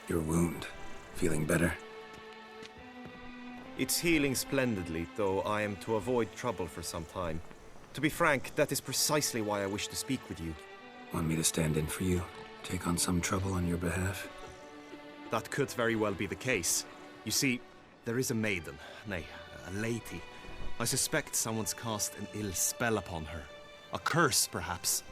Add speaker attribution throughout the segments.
Speaker 1: Your wound. Feeling better?
Speaker 2: It's healing splendidly, though I am to avoid trouble for some time. To be frank, that is precisely why I wish to speak with you.
Speaker 1: Want me to stand in for you? Take on some trouble on your behalf?
Speaker 2: That could very well be the case. You see, there is a maiden, nay, a lady. I suspect someone's cast an ill spell upon her. A curse, perhaps.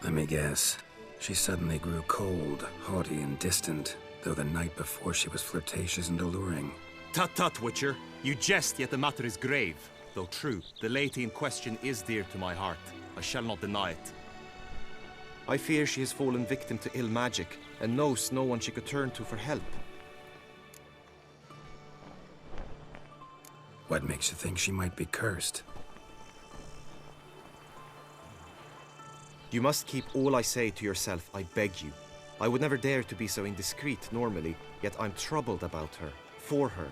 Speaker 1: Let me guess. She suddenly grew cold, haughty, and distant, though the night before she was flirtatious and alluring.
Speaker 2: Tut tut, Witcher. You jest, yet the matter is grave. Though true, the lady in question is dear to my heart. I shall not deny it. I fear she has fallen victim to ill magic, and knows no one she could turn to for help.
Speaker 1: What makes you think she might be cursed?
Speaker 2: You must keep all I say to yourself, I beg you. I would never dare to be so indiscreet normally, yet I'm troubled about her, for her.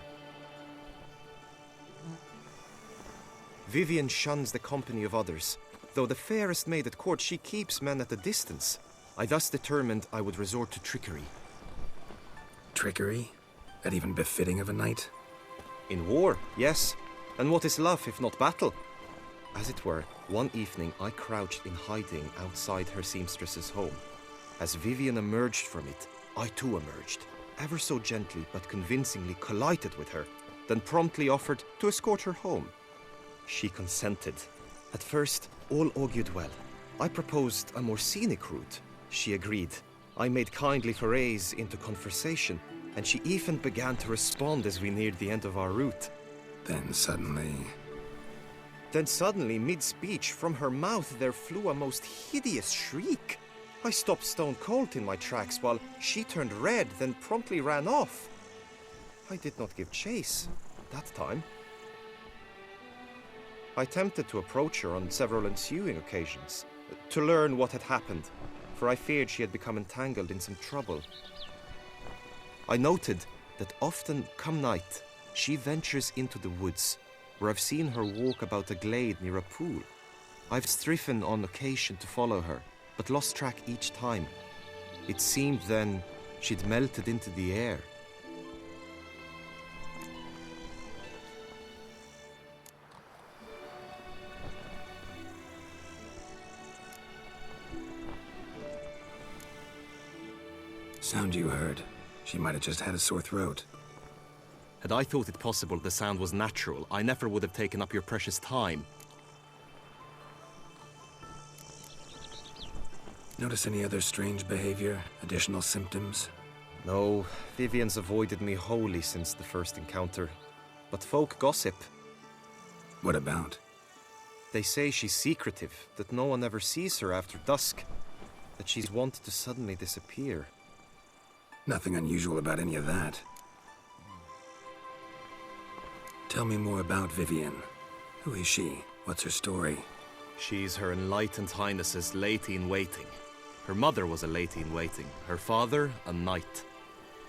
Speaker 2: Vivian shuns the company of others. Though the fairest maid at court, she keeps men at a distance. I thus determined I would resort to trickery.
Speaker 1: Trickery? That even befitting of a knight?
Speaker 2: In war, yes. And what is love if not battle? As it were, one evening I crouched in hiding outside her seamstress's home. As Vivian emerged from it, I too emerged, ever so gently but convincingly collided with her, then promptly offered to escort her home. She consented. At first, all augured well. I proposed a more scenic route. She agreed. I made kindly forays into conversation, and she even began to respond as we neared the end of our route.
Speaker 1: Then suddenly,
Speaker 2: mid-speech, from her mouth there flew a most hideous shriek. I stopped stone cold in my tracks while she turned red, then promptly ran off. I did not give chase that time. I attempted to approach her on several ensuing occasions, to learn what had happened, for I feared she had become entangled in some trouble. I noted that often, come night, she ventures into the woods, where I've seen her walk about a glade near a pool. I've striven on occasion to follow her, but lost track each time. It seemed then she'd melted into the air.
Speaker 1: sound you heard. She might have just had a sore throat.
Speaker 2: Had I thought it possible the sound was natural, I never would have taken up your precious time.
Speaker 1: Notice any other strange behavior? Additional symptoms?
Speaker 2: No, Vivian's avoided me wholly since the first encounter. But folk gossip.
Speaker 1: What about?
Speaker 2: They say she's secretive, that no one ever sees her after dusk, that she's wont to suddenly disappear.
Speaker 1: Nothing unusual about any of that. Tell me more about Vivian. Who is she? What's her story?
Speaker 2: She's Her Enlightened Highness's lady-in-waiting. Her mother was a lady-in-waiting, her father a knight.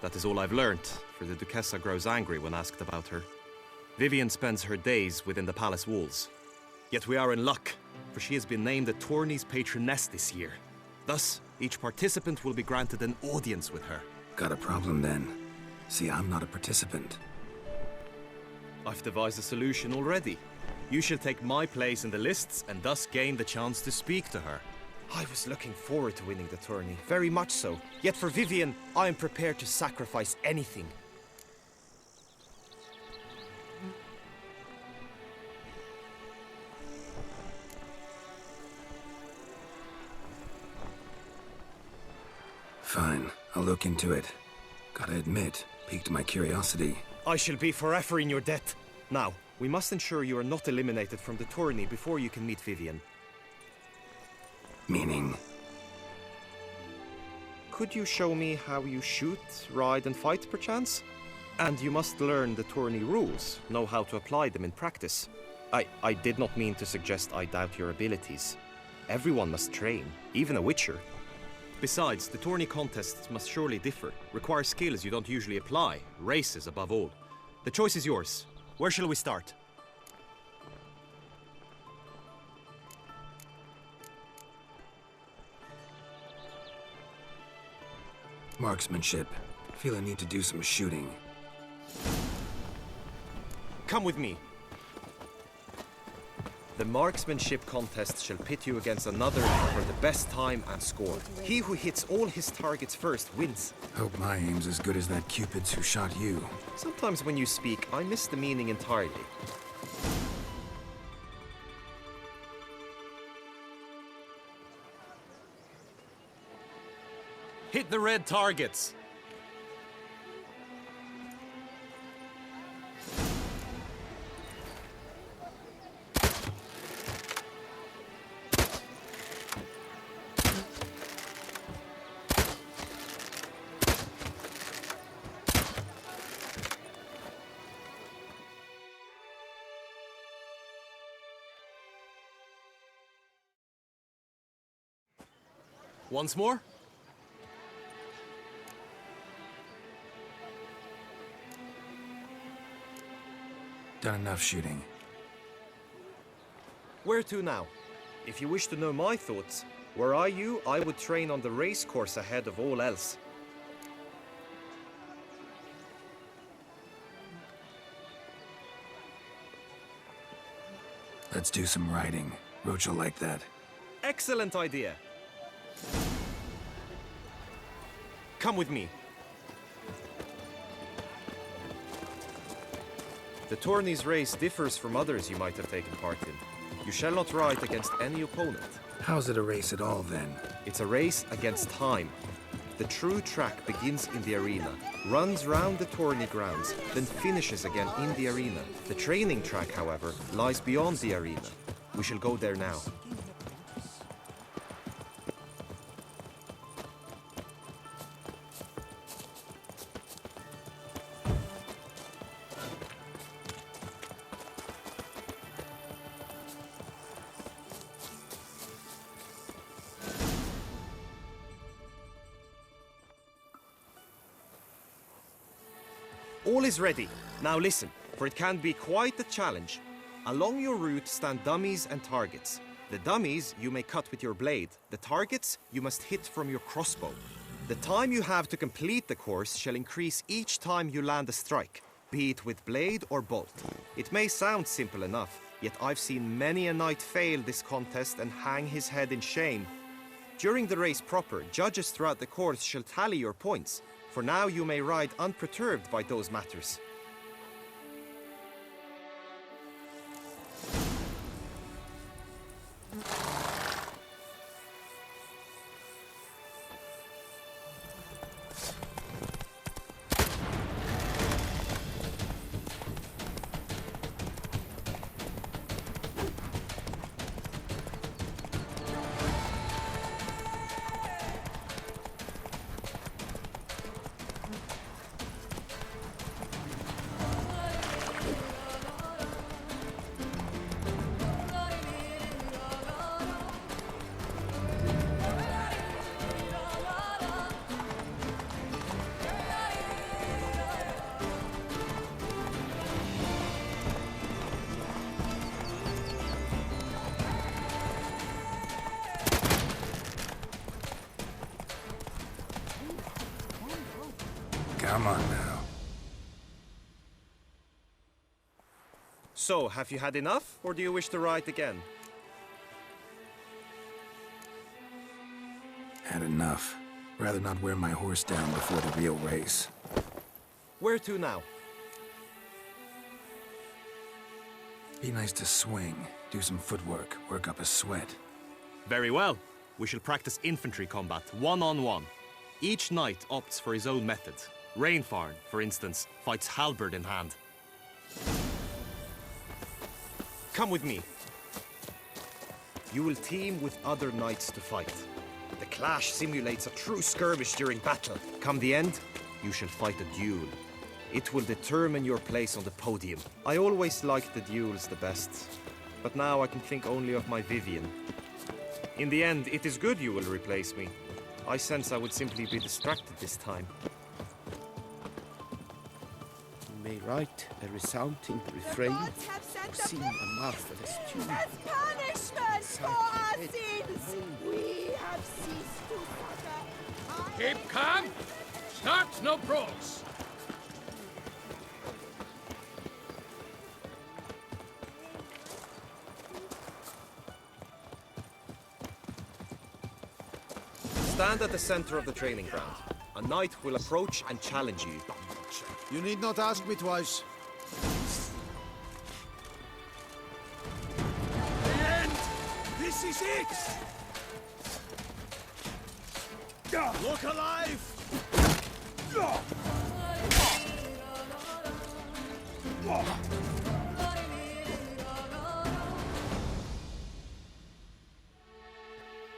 Speaker 2: That is all I've learnt, for the Duchessa grows angry when asked about her. Vivian spends her days within the palace walls. Yet we are in luck, for she has been named the tourney's patroness this year. Thus, each participant will be granted an audience with her.
Speaker 1: Got a problem then. See, I'm not a participant.
Speaker 2: I've devised a solution already. You shall take my place in the lists and thus gain the chance to speak to her. I was looking forward to winning the tourney, very much so. Yet for Vivian, I am prepared to sacrifice anything.
Speaker 1: Fine, I'll look into it. Gotta admit, piqued my curiosity.
Speaker 2: I shall be forever in your debt. Now, we must ensure you are not eliminated from the tourney before you can meet Vivian.
Speaker 1: Meaning?
Speaker 2: Could you show me how you shoot, ride and fight, perchance? And you must learn the tourney rules, know how to apply them in practice. I did not mean to suggest I doubt your abilities. Everyone must train, even a witcher. Besides, the tourney contests must surely differ, require skills you don't usually apply, races above all. The choice is yours. Where shall we start?
Speaker 1: Marksmanship. Feel I need to do some shooting.
Speaker 2: Come with me. The marksmanship contest shall pit you against another for the best time and score. He who hits all his targets first wins.
Speaker 1: Hope my aim's as good as that Cupid's who shot you.
Speaker 2: Sometimes when you speak, I miss the meaning entirely. Hit the red targets! Once more?
Speaker 1: Done enough shooting.
Speaker 2: Where to now? If you wish to know my thoughts, were I you, I would train on the race course ahead of all else.
Speaker 1: Let's do some riding. Roach will like that.
Speaker 2: Excellent idea! Come with me. The tourney's race differs from others you might have taken part in. You shall not ride against any opponent.
Speaker 1: How's it a race at all, then?
Speaker 2: It's a race against time. The true track begins in the arena, runs round the tourney grounds, then finishes again in the arena. The training track, however, lies beyond the arena. We shall go there now. All is ready. Now listen, for it can be quite a challenge. Along your route stand dummies and targets. The dummies you may cut with your blade. The targets you must hit from your crossbow. The time you have to complete the course shall increase each time you land a strike, be it with blade or bolt. It may sound simple enough, yet I've seen many a knight fail this contest and hang his head in shame. During the race proper, judges throughout the course shall tally your points. For now you may ride unperturbed by those matters.
Speaker 1: Come on now.
Speaker 2: So, have you had enough, or do you wish to ride again?
Speaker 1: Had enough. Rather not wear my horse down before the real race.
Speaker 2: Where to now?
Speaker 1: Be nice to swing, do some footwork, work up a sweat.
Speaker 2: Very well. We shall practice infantry combat, one-on-one. Each knight opts for his own method. Rainfarn, for instance, fights halberd in hand. Come with me. You will team with other knights to fight. The clash simulates a true skirmish during battle. Come the end, you shall fight a duel. It will determine your place on the podium. I always liked the duels the best, but now I can think only of my Vivian. In the end, it is good you will replace me. I sense I would simply be distracted this time.
Speaker 3: You may write a resounding refrain or sing a marvelous tune.
Speaker 4: As punishment for our sins, we have ceased to suffer.
Speaker 5: Keep calm Start no pros.
Speaker 2: Stand at the center of the training ground. A knight will approach and challenge you.
Speaker 6: You need not ask me twice.
Speaker 5: The end! This is it!
Speaker 6: Look alive!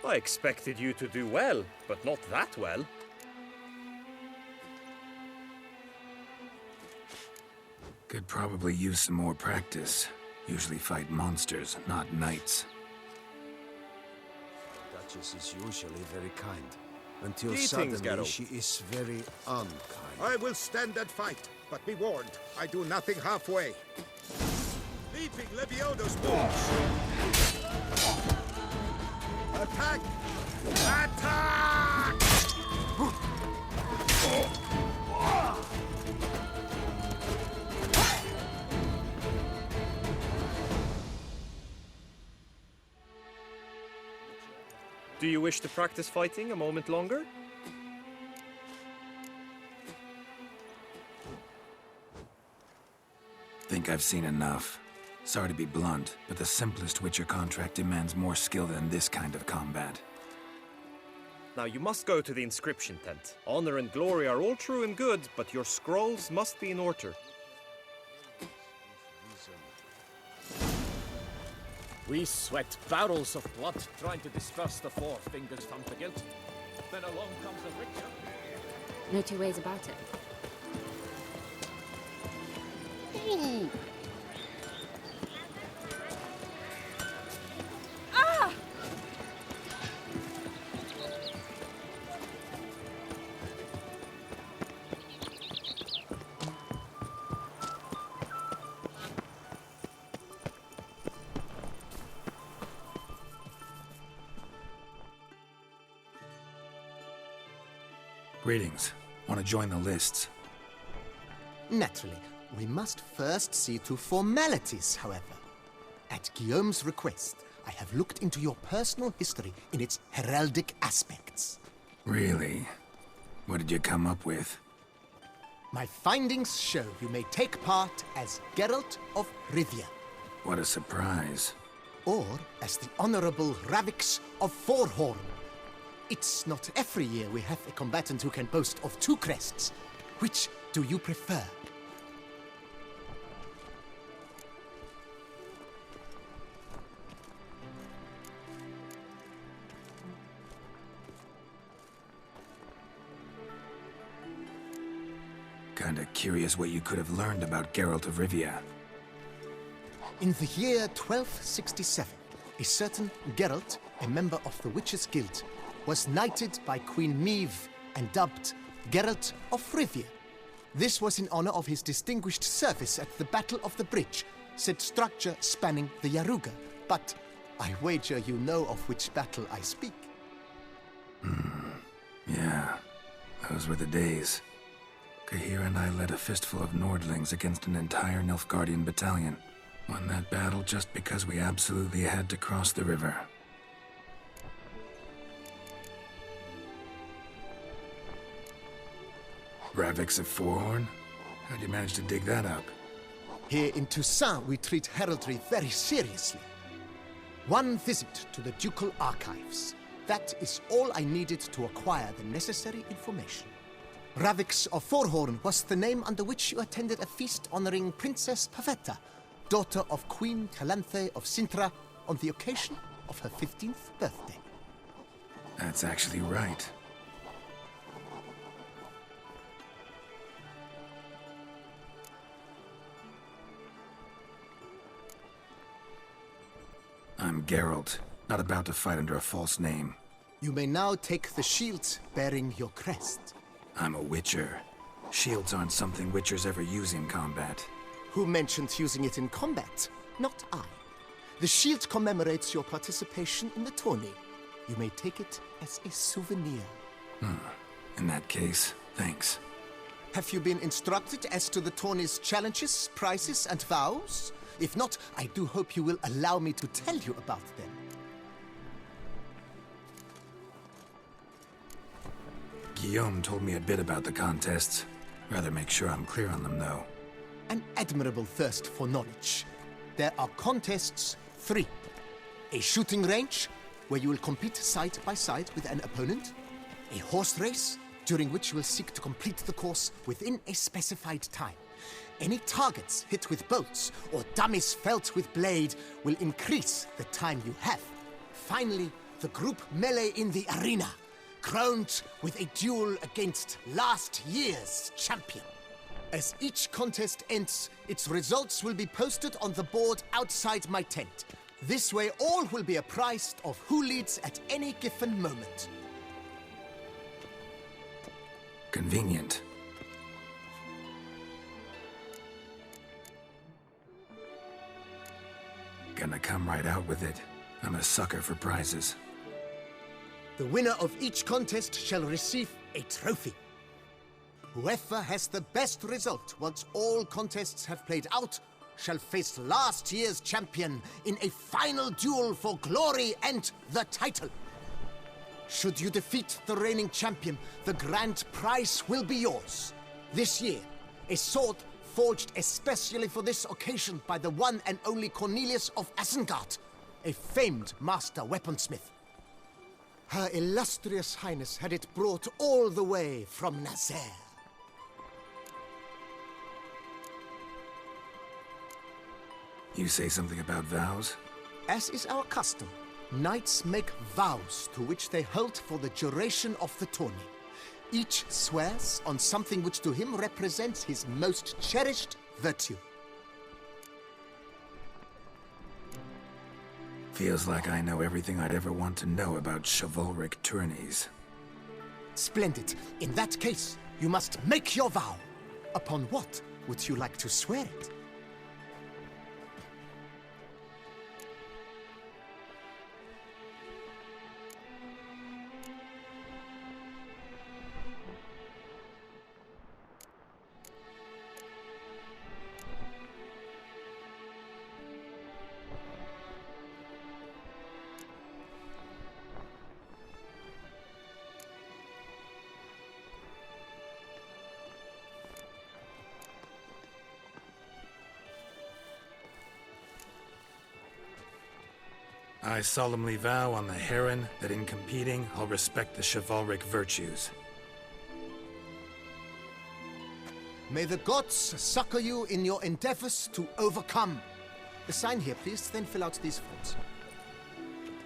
Speaker 2: I expected you to do well, but not that well.
Speaker 1: Could probably use some more practice. Usually fight monsters, not knights.
Speaker 6: Duchess is usually very kind. Until
Speaker 2: Greetings,
Speaker 6: suddenly
Speaker 2: Geralt.
Speaker 6: she is very unkind.
Speaker 3: I will stand and fight, but be warned, I do nothing halfway. Leaping Leviodo's moves. Attack! Attack!
Speaker 2: Do you wish to practice fighting a moment longer?
Speaker 1: Think I've seen enough. Sorry to be blunt, but the simplest Witcher contract demands more skill than this kind of combat.
Speaker 2: Now you must go to the inscription tent. Honor and glory are all true and good, but your scrolls must be in order.
Speaker 5: We sweat barrels of blood trying to disperse the four fingers from the guilt. Then along comes the Witcher.
Speaker 7: No two ways about it.
Speaker 1: Greetings. Want to join the lists?
Speaker 8: Naturally, we must first see to formalities, however. At Guillaume's request, I have looked into your personal history in its heraldic aspects.
Speaker 1: Really? What did you come up with?
Speaker 8: My findings show you may take part as Geralt of Rivia,
Speaker 1: What a surprise.
Speaker 8: or as the Honorable Ravix of Forhorn. It's not every year we have a combatant who can boast of two crests. Which do you prefer?
Speaker 1: Kinda curious what you could have learned about Geralt of Rivia.
Speaker 8: In the year 1267, a certain Geralt, a member of the Witches' Guild, was knighted by Queen Meve and dubbed Geralt of Rivia. This was in honor of his distinguished service at the Battle of the Bridge, said structure spanning the Yaruga. But I wager you know of which battle I speak.
Speaker 1: Yeah, those were the days. Kahir and I led a fistful of Nordlings against an entire Nilfgaardian battalion. Won that battle just because we absolutely had to cross the river. Ravix of Forhorn? How'd you manage to dig that up?
Speaker 8: Here in Toussaint, we treat heraldry very seriously. One visit to the ducal archives. That is all I needed to acquire the necessary information. Ravix of Forhorn was the name under which you attended a feast honoring Princess Pavetta, daughter of Queen Calanthe of Sintra, on the occasion of her 15th birthday.
Speaker 1: That's actually right. I'm Geralt, not about to fight under a false name.
Speaker 8: You may now take the shield bearing your crest.
Speaker 1: I'm a Witcher. Shields aren't something Witchers ever use in combat.
Speaker 8: Who mentioned using it in combat? Not I. The shield commemorates your participation in the tourney. You may take it as a souvenir.
Speaker 1: In that case, Thanks.
Speaker 8: Have you been instructed as to the tourney's challenges, prizes, and vows? If not, I do hope you will allow me to tell you about them.
Speaker 1: Guillaume told me a bit about the contests. Rather make sure I'm clear on them, though.
Speaker 8: An admirable thirst for knowledge. There are contests 3. A shooting range, where you will compete side by side with an opponent. A horse race, during which you will seek to complete the course within a specified time. Any targets hit with bolts or dummies felt with blade will increase the time you have. Finally, the group melee in the arena, crowned with a duel against last year's champion. As each contest ends, its results will be posted on the board outside my tent. This way, all will be apprised of who leads at any given moment.
Speaker 1: Convenient. Gonna come right out with it. I'm a sucker for prizes.
Speaker 8: The winner of each contest shall receive a trophy. Whoever has the best result once all contests have played out shall face last year's champion in a final duel for glory and the title. Should you defeat the reigning champion, the grand prize will be yours. This year, a sword forged especially for this occasion by the one and only Cornelius of Isengard, a famed master weaponsmith. Her illustrious highness had it brought all the way from Nazaire.
Speaker 1: You say something about vows?
Speaker 8: As is our custom, knights make vows to which they hold for the duration of the tourney. Each swears on something which to him represents his most cherished virtue.
Speaker 1: Feels like I know everything I'd ever want to know about chivalric tourneys.
Speaker 8: Splendid. In that case, you must make your vow. Upon what would you like to swear it?
Speaker 1: I solemnly vow on the Heron that in competing, I'll respect the chivalric virtues.
Speaker 8: May the gods succor you in your endeavors to overcome. Sign here, please, then fill out these forms.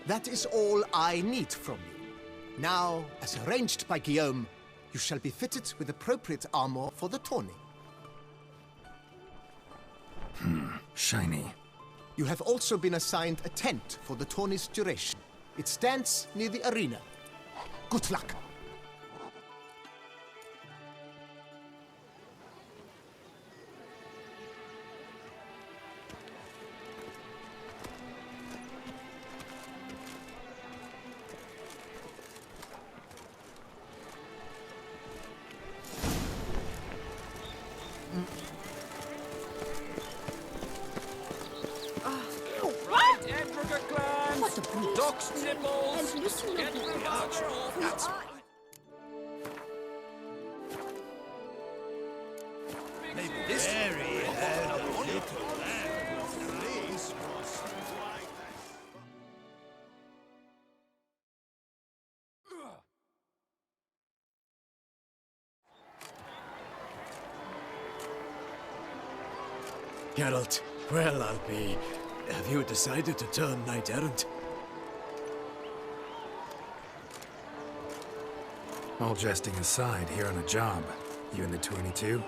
Speaker 8: That is all I need from you. Now, as arranged by Guillaume, you shall be fitted with appropriate armor for the tourney.
Speaker 1: Shiny.
Speaker 8: You have also been assigned a tent for the tourney's duration. It stands near the arena. Good luck.
Speaker 5: Duck's nipples! Get the water off! That's right. Maybe this
Speaker 6: Geralt, well, I'll be... Have you decided to turn knight-errant?
Speaker 1: All jesting aside, here on a job. You in the 22?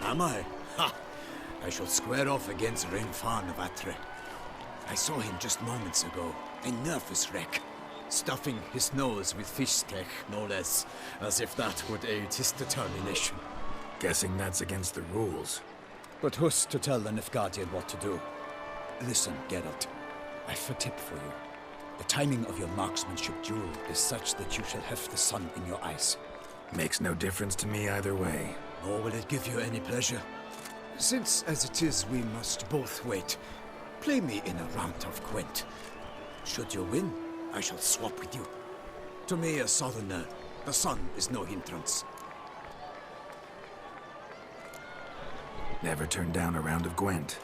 Speaker 6: Am I? Ha! I shall square off against Rainfan of Atre. I saw him just moments ago. A nervous wreck. Stuffing his nose with fish steak, no less. As if that would aid his determination.
Speaker 1: Guessing that's against the rules.
Speaker 6: But who's to tell the Nilfgaardian what to do? Listen, Geralt. I've a tip for you. The timing of your marksmanship duel is such that you shall have the sun in your eyes.
Speaker 1: Makes no difference to me either way.
Speaker 6: Nor will it give you any pleasure. Since, as it is, we must both wait, play me in a round of Gwent. Should you win, I shall swap with you. To me, a southerner, the sun is no hindrance.
Speaker 1: Never turn down a round of Gwent.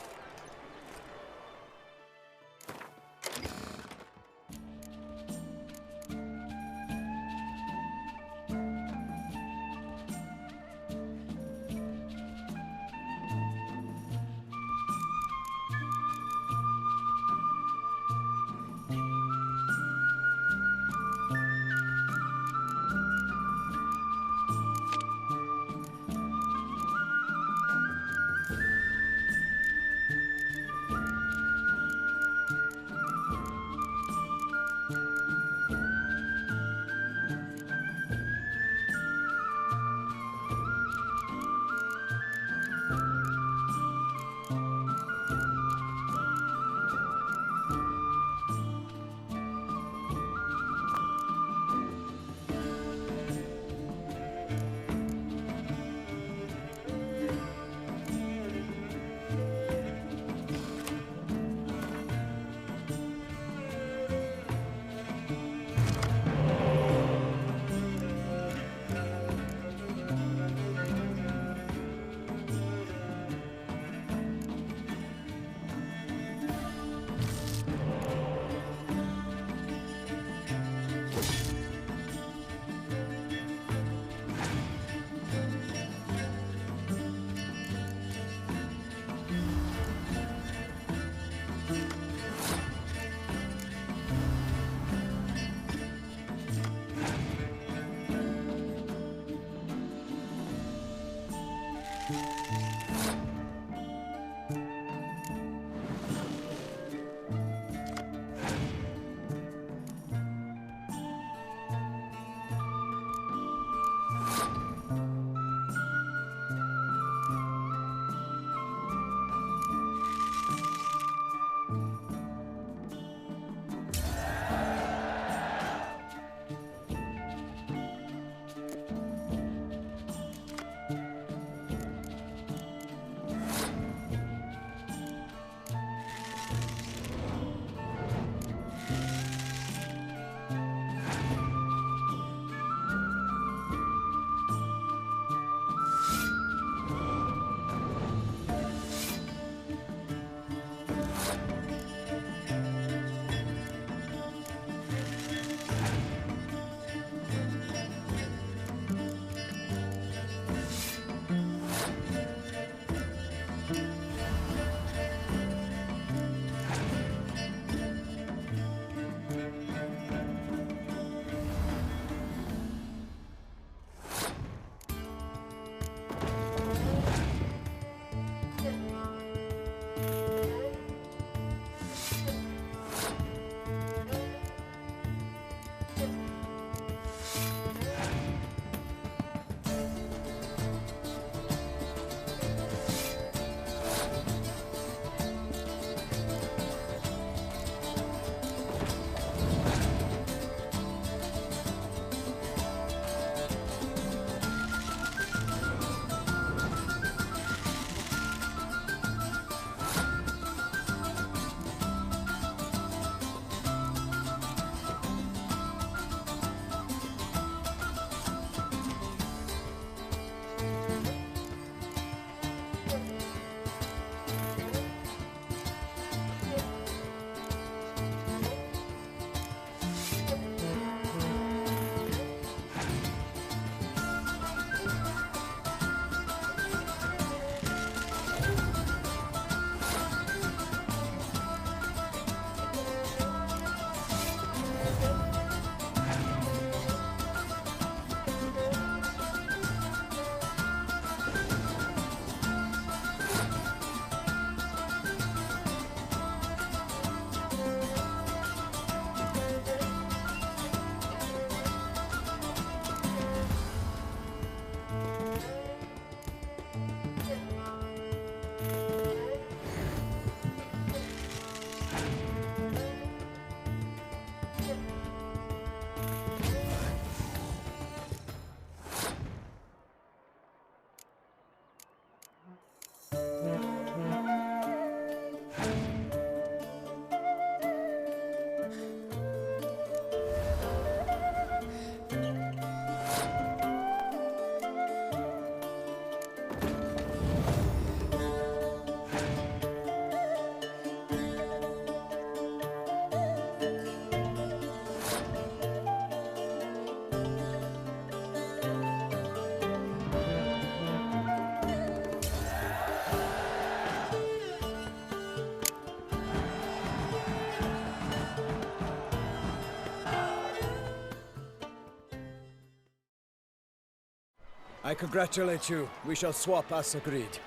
Speaker 5: I congratulate you. We shall swap as agreed.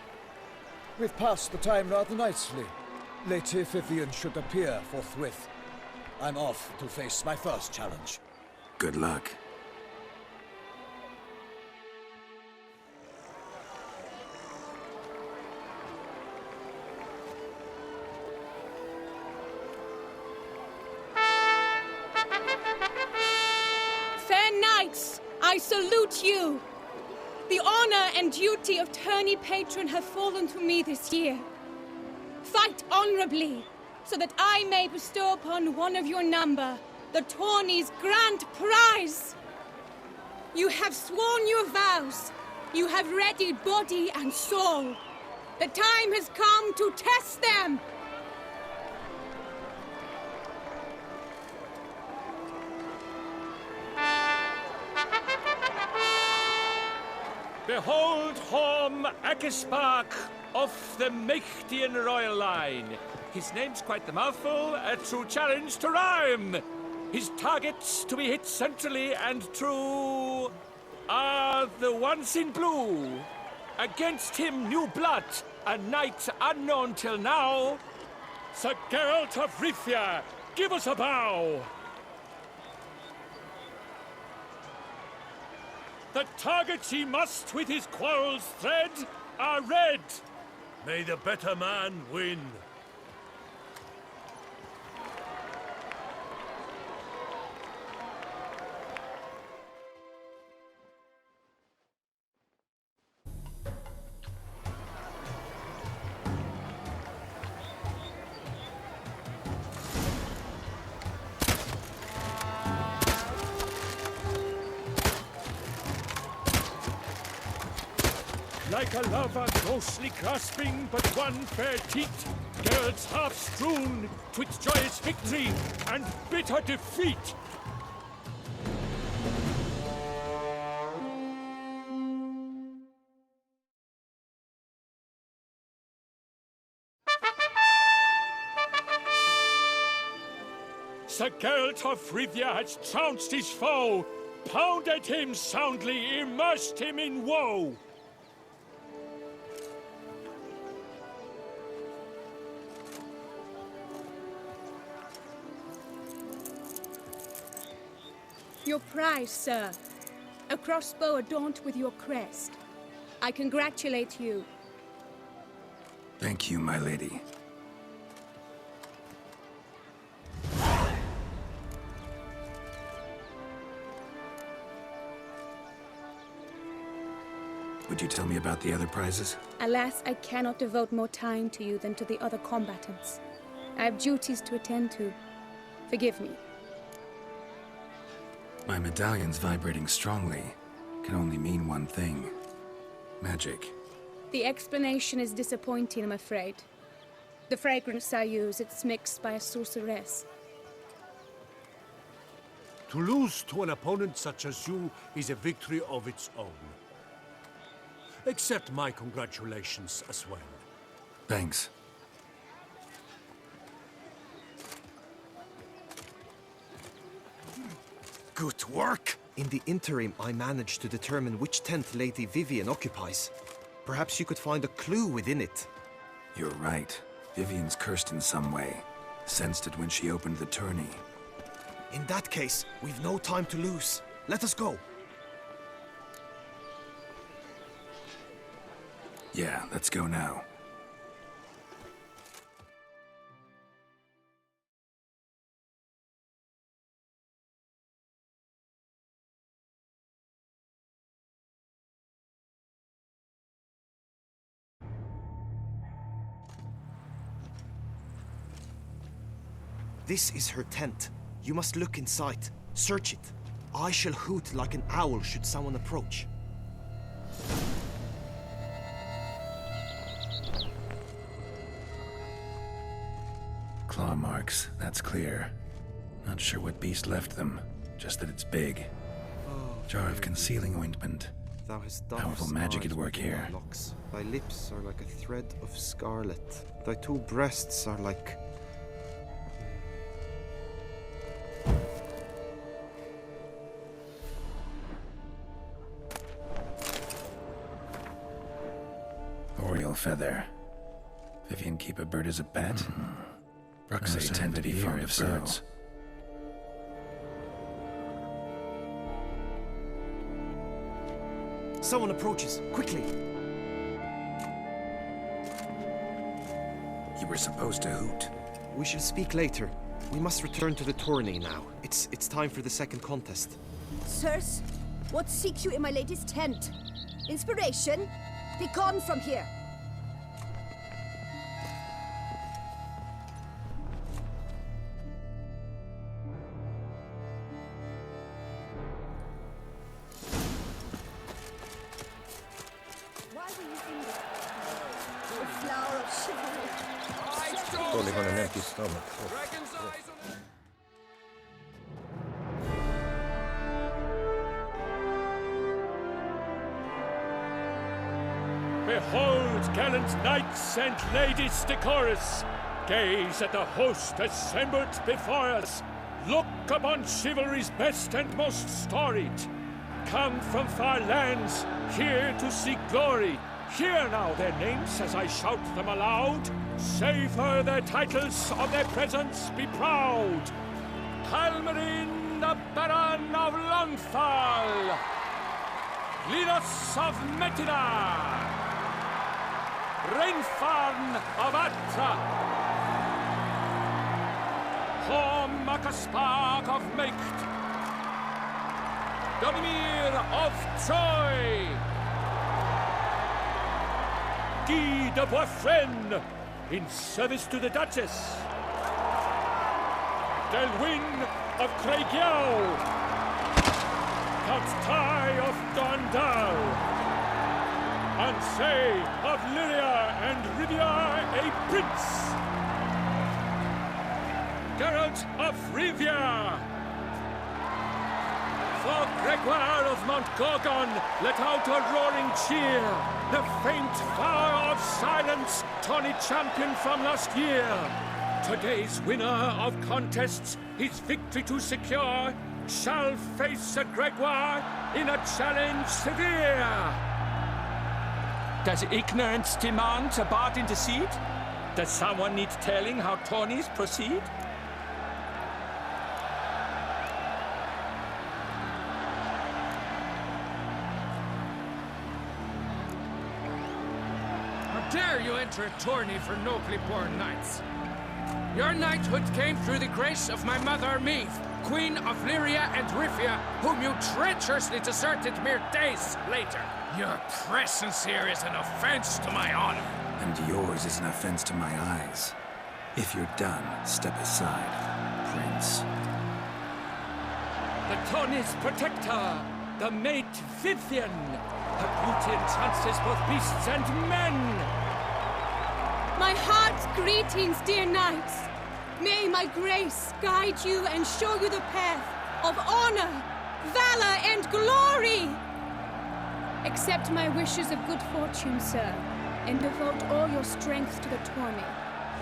Speaker 5: We've passed the time rather nicely. Lady Vivian should appear forthwith. I'm off to face my first challenge.
Speaker 1: Good luck.
Speaker 4: Fair knights, I salute you. The honor and duty of tourney patron have fallen to me this year. Fight honorably, so that I may bestow upon one of your number the tourney's grand prize. You have sworn your vows. You have readied body and soul. The time has come to test them.
Speaker 5: Behold Horm Akispark of the Mechtian royal line. His name's quite the mouthful, a true challenge to rhyme. His targets to be hit centrally and true are the ones in blue. Against him new blood, a knight unknown till now. Sir Geralt of Rivia, give us a bow. The targets he must with his quarrels thread are red.
Speaker 9: May the better man win.
Speaker 5: Like a lover closely grasping but one fair teat, girls half strewn twixt joyous victory and bitter defeat. Sir Geralt of Rivia has trounced his foe, pounded him soundly, immersed him in woe.
Speaker 4: Your prize, sir. A crossbow adorned with your crest. I congratulate you.
Speaker 1: Thank you, my lady. Would you tell me about the other prizes?
Speaker 4: Alas, I cannot devote more time to you than to the other combatants. I have duties to attend to. Forgive me.
Speaker 1: My medallion's vibrating strongly. Can only mean one thing. Magic.
Speaker 4: The explanation is disappointing, I'm afraid. The fragrance I use, it's mixed by a sorceress.
Speaker 9: To lose to an opponent such as you is a victory of its own. Accept my congratulations as well.
Speaker 1: Thanks.
Speaker 2: Good work! In the interim, I managed to determine which tent Lady Vivian occupies. Perhaps you could find a clue within it.
Speaker 1: You're right. Vivian's cursed in some way. Sensed it when she opened the tourney.
Speaker 2: In that case, we've no time to lose. Let us go.
Speaker 1: Yeah, let's go now.
Speaker 2: This is her tent. You must look inside. Search it. I shall hoot like an owl should someone approach.
Speaker 1: Claw marks, that's clear. Not sure what beast left them, just that it's big. Jar of concealing ointment.
Speaker 2: Thou hast
Speaker 1: Powerful magic at work here.
Speaker 2: locks. Thy lips are like a thread of scarlet. Thy two breasts are like...
Speaker 1: tail feather. Vivian keep a bird as a pet? Bruxay tend to be fond of birds.
Speaker 2: Someone approaches. Quickly!
Speaker 1: You were supposed to hoot.
Speaker 2: We shall speak later. We must return to the tourney now. It's time for the second contest.
Speaker 10: Sirs, what seek you in my lady's tent? Inspiration? Be gone from here! Why were you in there? The flower of chivalry.
Speaker 2: Surely on an empty stomach.
Speaker 5: Behold, gallant knights and ladies decorous, gaze at the host assembled before us. Look upon chivalry's best and most storied. Come from far lands, here to seek glory. Hear now their names as I shout them aloud. Savor their titles, of their presence be proud. Halmarin, the Baron of Lonthal. Linus of Metina. Reinfarn of Atra, Hom Akaspark of Meicht, Donimir of Troy, Guy de Boisfren, in service to the Duchess, Delwyn of Craigiau, Count Tai of Dondal, Ansay of Lyria and Rivia a prince. Geralt of Rivia. For Gregoire of Montgorgon, let out a roaring cheer. The faint vow of silence, tawny champion from last year. Today's winner of contests, his victory to secure, shall face a Gregoire in a challenge severe. Does ignorance demand a bard intercede? Does someone need telling how tourneys proceed?
Speaker 11: How dare you enter a tourney for nobly born knights? Your knighthood came through the grace of my mother Meath, Queen of Lyria and Rivia, whom you treacherously deserted mere days later. Your presence here is an offense to my honor.
Speaker 1: And yours is an offense to my eyes. If you're done, step aside, Prince.
Speaker 5: The tourney's protector, the mate Vivian. Her beauty entrances both beasts and men.
Speaker 4: My heart's greetings, dear knights. May my grace guide you and show you the path of honor, valor, and glory. Accept my wishes of good fortune, sir, and devote all your strength to the tourney,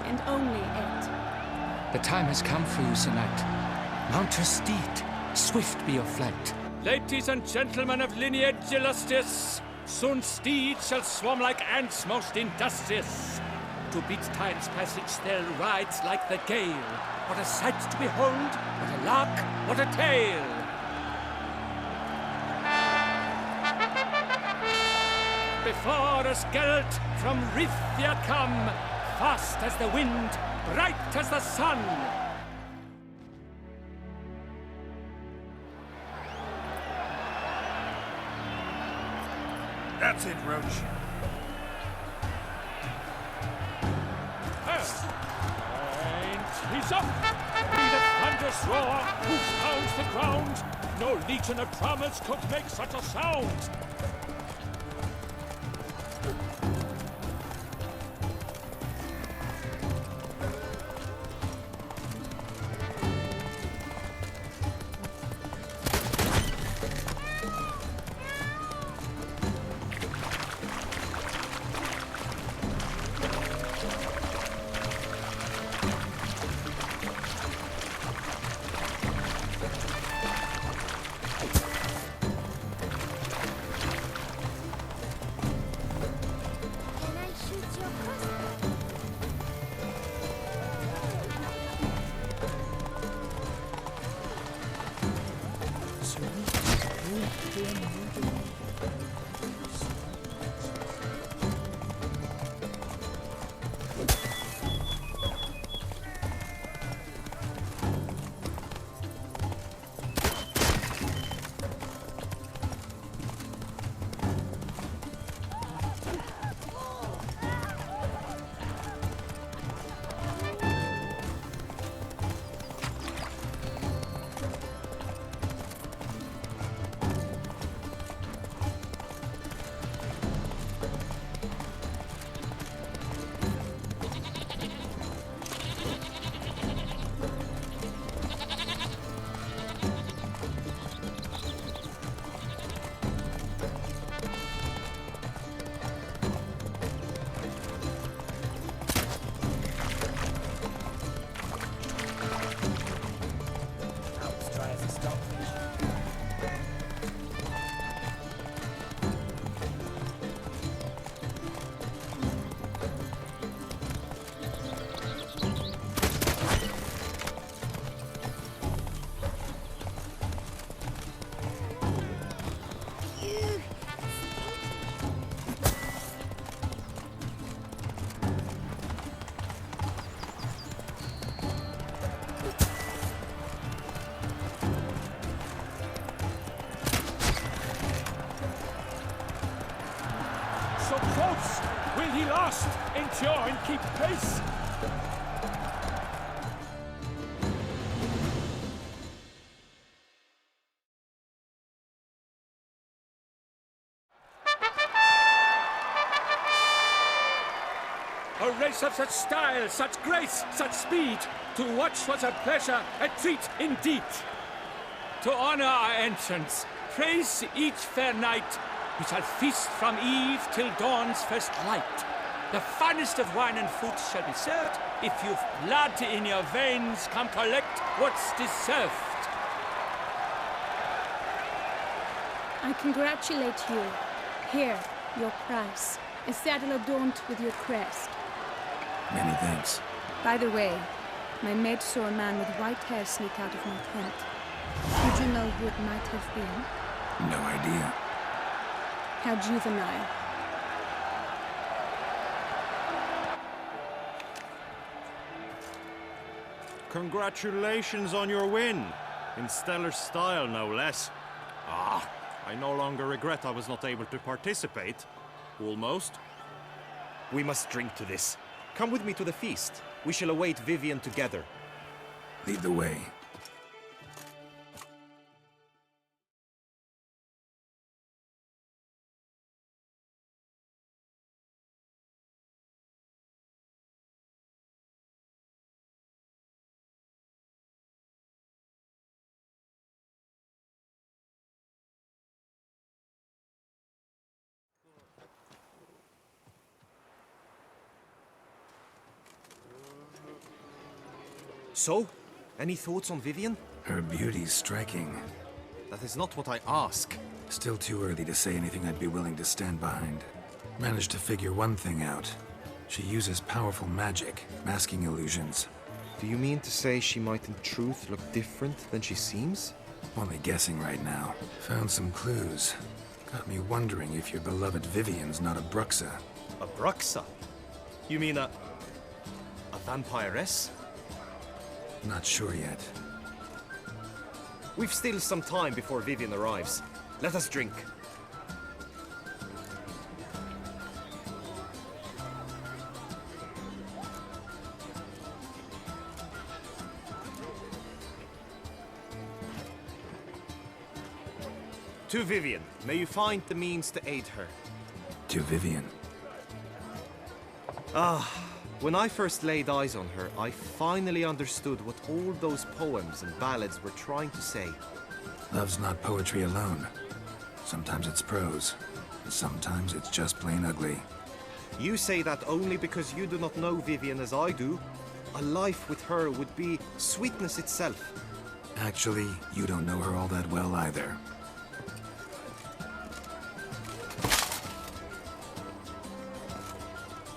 Speaker 4: and only it.
Speaker 5: The time has come for you, Sir Knight. Mount your steed. Swift be your flight. Ladies and gentlemen of lineage illustrious, soon steeds shall swarm like ants most industrious. To beat time's passage they'll ride like the gale. What a sight to behold, what a lark, what a tale! Before us Geralt from Rithia come, fast as the wind, bright as the sun.
Speaker 3: That's it, Roach.
Speaker 5: And he's up! Be the thunderous roar, who pounds the ground. No legion of drummers could make such a sound. Endure and keep pace. A race of such style, such grace, such speed. To watch was a pleasure, a treat indeed. To honor our entrance, praise each fair knight. We shall feast from eve till dawn's first light. The finest of wine and food shall be served. If you've blood in your veins, come collect what's deserved.
Speaker 4: I congratulate you. Here, your prize. A saddle adorned with your crest.
Speaker 1: Many thanks.
Speaker 4: By the way, my maid saw a man with white hair sneak out of my tent. Did you know who it might have been?
Speaker 1: No idea.
Speaker 4: How juvenile.
Speaker 12: Congratulations on your win. In stellar style, no less. Ah, I no longer regret I was not able to participate. Almost.
Speaker 2: We must drink to this. Come with me to the feast. We shall await Vivian together.
Speaker 1: Lead the way.
Speaker 2: So, any thoughts on Vivian?
Speaker 1: Her beauty's striking.
Speaker 2: That is not what I ask.
Speaker 1: Still too early to say anything I'd be willing to stand behind. Managed to figure one thing out. She uses powerful magic, masking illusions.
Speaker 2: Do you mean to say she might in truth look different than she seems?
Speaker 1: Only guessing right now. Found some clues. Got me wondering if your beloved Vivian's not a Bruxa.
Speaker 2: A Bruxa? You mean a vampiress?
Speaker 1: Not sure yet.
Speaker 2: We've still some time before Vivian arrives. Let us drink. To Vivian, may you find the means to aid her.
Speaker 1: To Vivian.
Speaker 2: When I first laid eyes on her, I finally understood what all those poems and ballads were trying to say.
Speaker 1: Love's not poetry alone. Sometimes it's prose, and sometimes it's just plain ugly.
Speaker 2: You say that only because you do not know Vivian as I do. A life with her would be sweetness itself.
Speaker 1: Actually, you don't know her all that well either.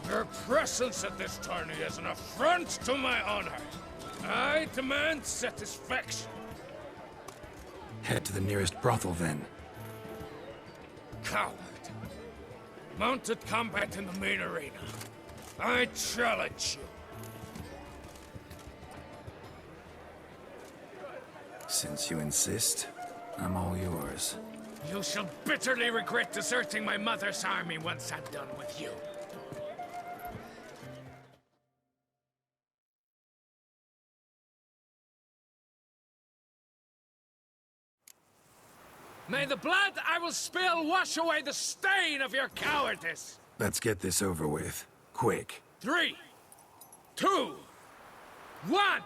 Speaker 11: Your presence at this tourney is an affront to my honor. I demand satisfaction.
Speaker 1: Head to the nearest brothel then.
Speaker 11: Coward. Mounted combat in the main arena. I challenge you.
Speaker 1: Since you insist, I'm all yours.
Speaker 11: You shall bitterly regret deserting my mother's army once I'm done with you. May the blood I will spill wash away the stain of your cowardice!
Speaker 1: Let's get this over with. Quick.
Speaker 11: 3, 2, 1!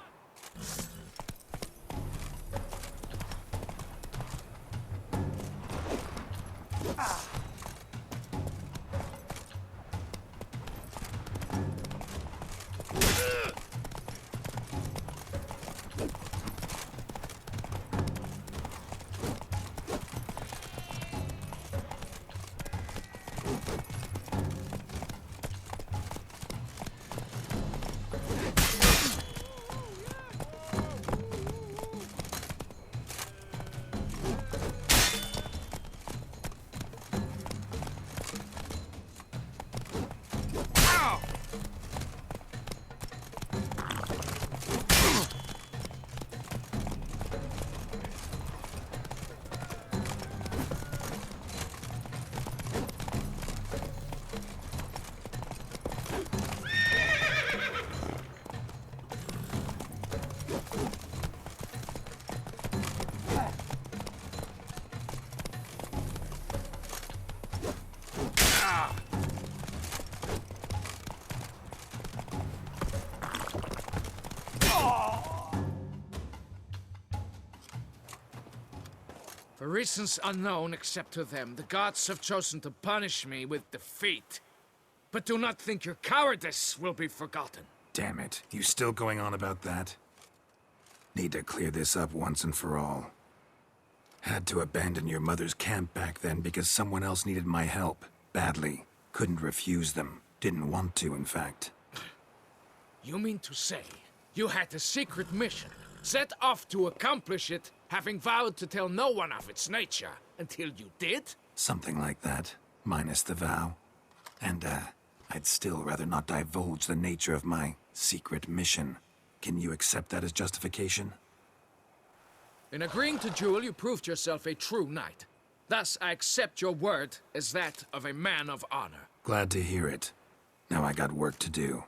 Speaker 11: For reasons unknown except to them, the gods have chosen to punish me with defeat. But do not think your cowardice will be forgotten.
Speaker 1: Damn it. You still going on about that? Need to clear this up once and for all. Had to abandon your mother's camp back then because someone else needed my help. Badly. Couldn't refuse them. Didn't want to, in fact.
Speaker 11: You mean to say you had a secret mission, set off to accomplish it, having vowed to tell no one of its nature, until you did?
Speaker 1: Something like that, minus the vow. And, I'd still rather not divulge the nature of my secret mission. Can you accept that as justification?
Speaker 11: In agreeing to duel, you proved yourself a true knight. Thus, I accept your word as that of a man of honor.
Speaker 1: Glad to hear it. Now I got work to do.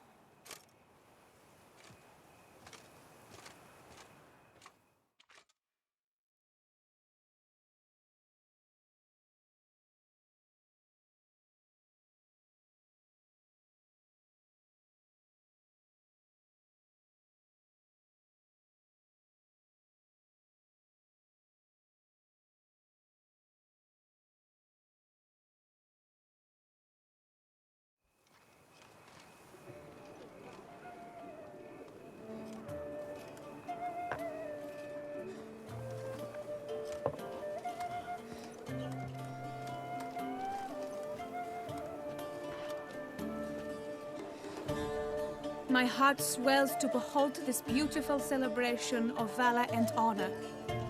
Speaker 4: My heart swells to behold this beautiful celebration of valor and honor,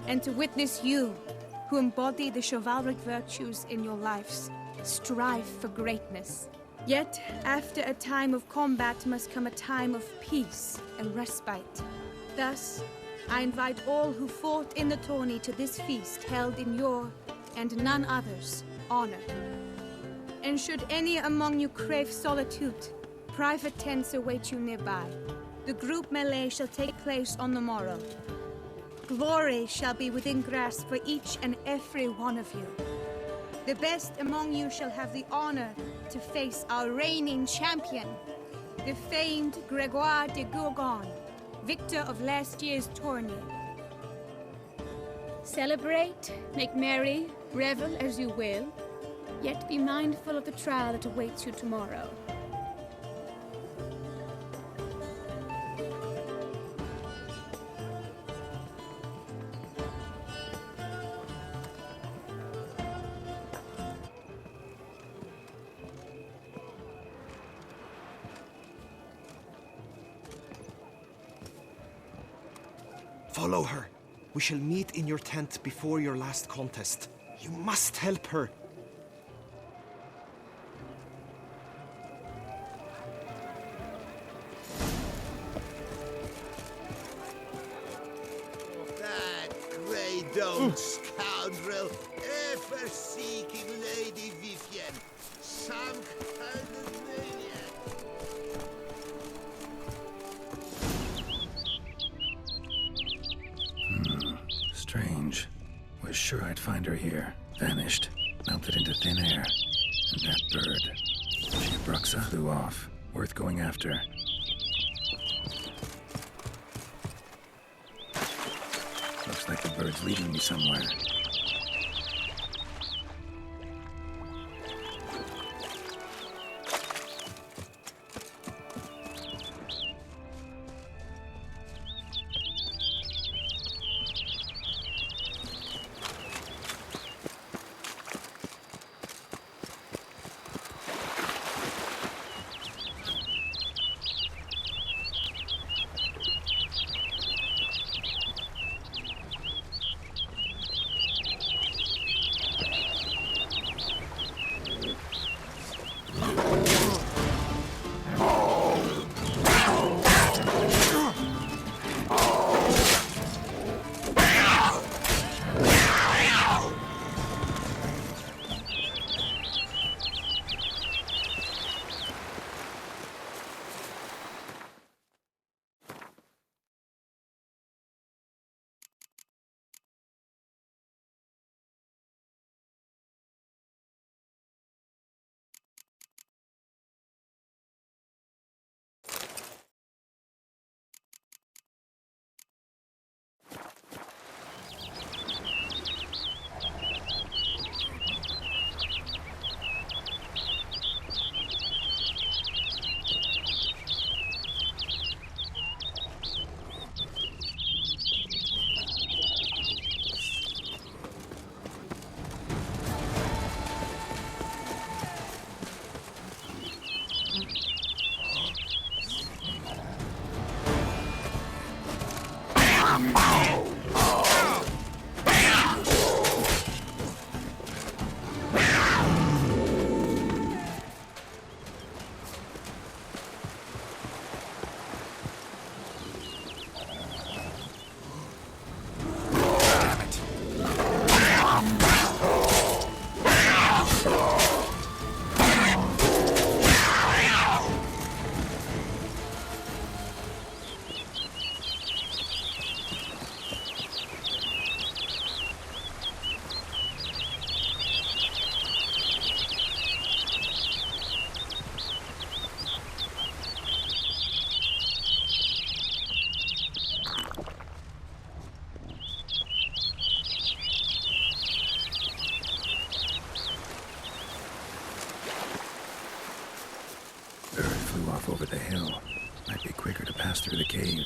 Speaker 4: and to witness you, who embody the chivalric virtues in your lives, strive for greatness. Yet, after a time of combat must come a time of peace and respite. Thus, I invite all who fought in the tourney to this feast held in your, and none other's, honor. And should any among you crave solitude, private tents await you nearby. The group melee shall take place on the morrow. Glory shall be within grasp for each and every one of you. The best among you shall have the honor to face our reigning champion, the famed Gregoire de Gourgon, victor of last year's tourney. Celebrate, make merry, revel as you will, yet be mindful of the trial that awaits you tomorrow.
Speaker 2: Follow her. We shall meet in your tent before your last contest. You must help her.
Speaker 3: That grey-domed scoundrel, ever seeking Lady Vivienne, some kind of maniac.
Speaker 1: Strange. Was sure I'd find her here. Vanished. Melted into thin air. And that bird. She Bruxa flew off. Worth going after. Looks like the bird's leading me somewhere. Over the hill. Might be quicker to pass through the cave.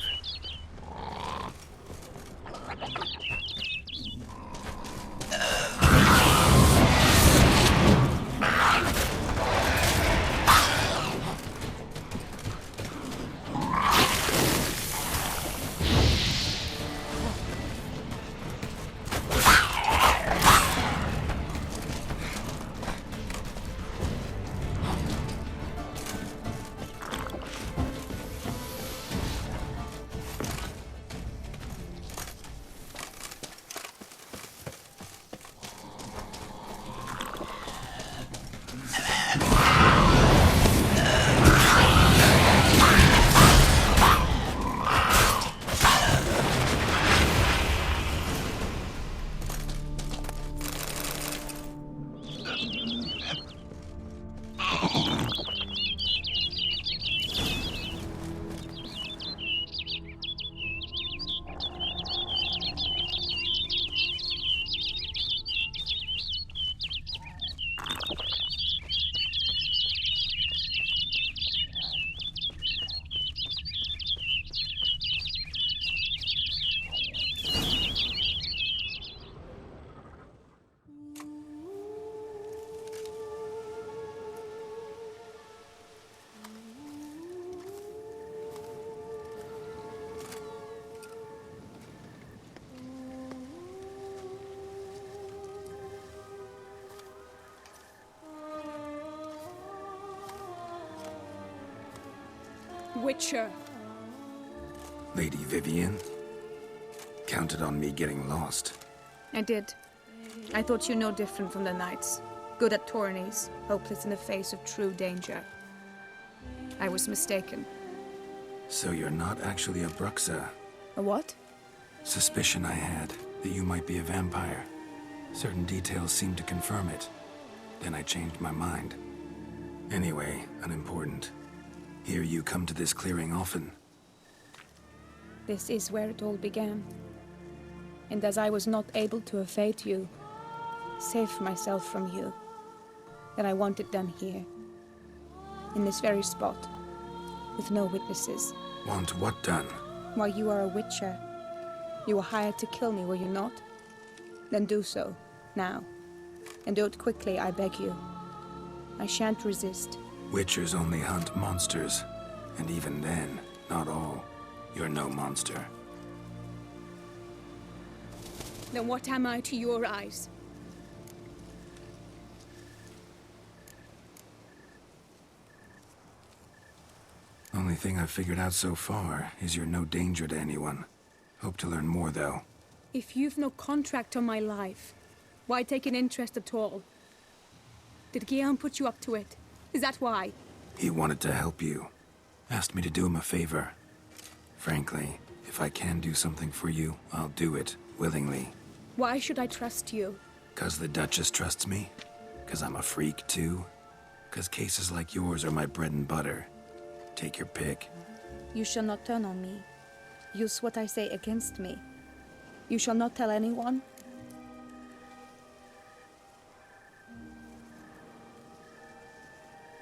Speaker 4: Witcher.
Speaker 1: Lady Vivian? Counted on me getting lost.
Speaker 4: I did. I thought you no different from the knights. Good at tourneys, hopeless in the face of true danger. I was mistaken.
Speaker 1: So you're not actually a Bruxa?
Speaker 4: A what?
Speaker 1: Suspicion I had, that you might be a vampire. Certain details seemed to confirm it. Then I changed my mind. Anyway, unimportant. Hear you come to this clearing often.
Speaker 4: This is where it all began. And as I was not able to evade you, save myself from you, then I want it done here. In this very spot. With no witnesses.
Speaker 1: Want what done?
Speaker 4: Why, you are a witcher. You were hired to kill me, were you not? Then do so, now. And do it quickly, I beg you. I shan't resist.
Speaker 1: Witchers only hunt monsters. And even then, not all. You're no monster.
Speaker 4: Then what am I to your eyes?
Speaker 1: Only thing I've figured out so far is you're no danger to anyone. Hope to learn more, though.
Speaker 4: If you've no contract on my life, why take an interest at all? Did Guillaume put you up to it? Is that why?
Speaker 1: He wanted to help you. Asked me to do him a favor. Frankly, if I can do something for you, I'll do it, willingly.
Speaker 4: Why should I trust you?
Speaker 1: 'Cause the Duchess trusts me? 'Cause I'm a freak, too? 'Cause cases like yours are my bread and butter? Take your pick.
Speaker 4: You shall not turn on me. Use what I say against me. You shall not tell anyone?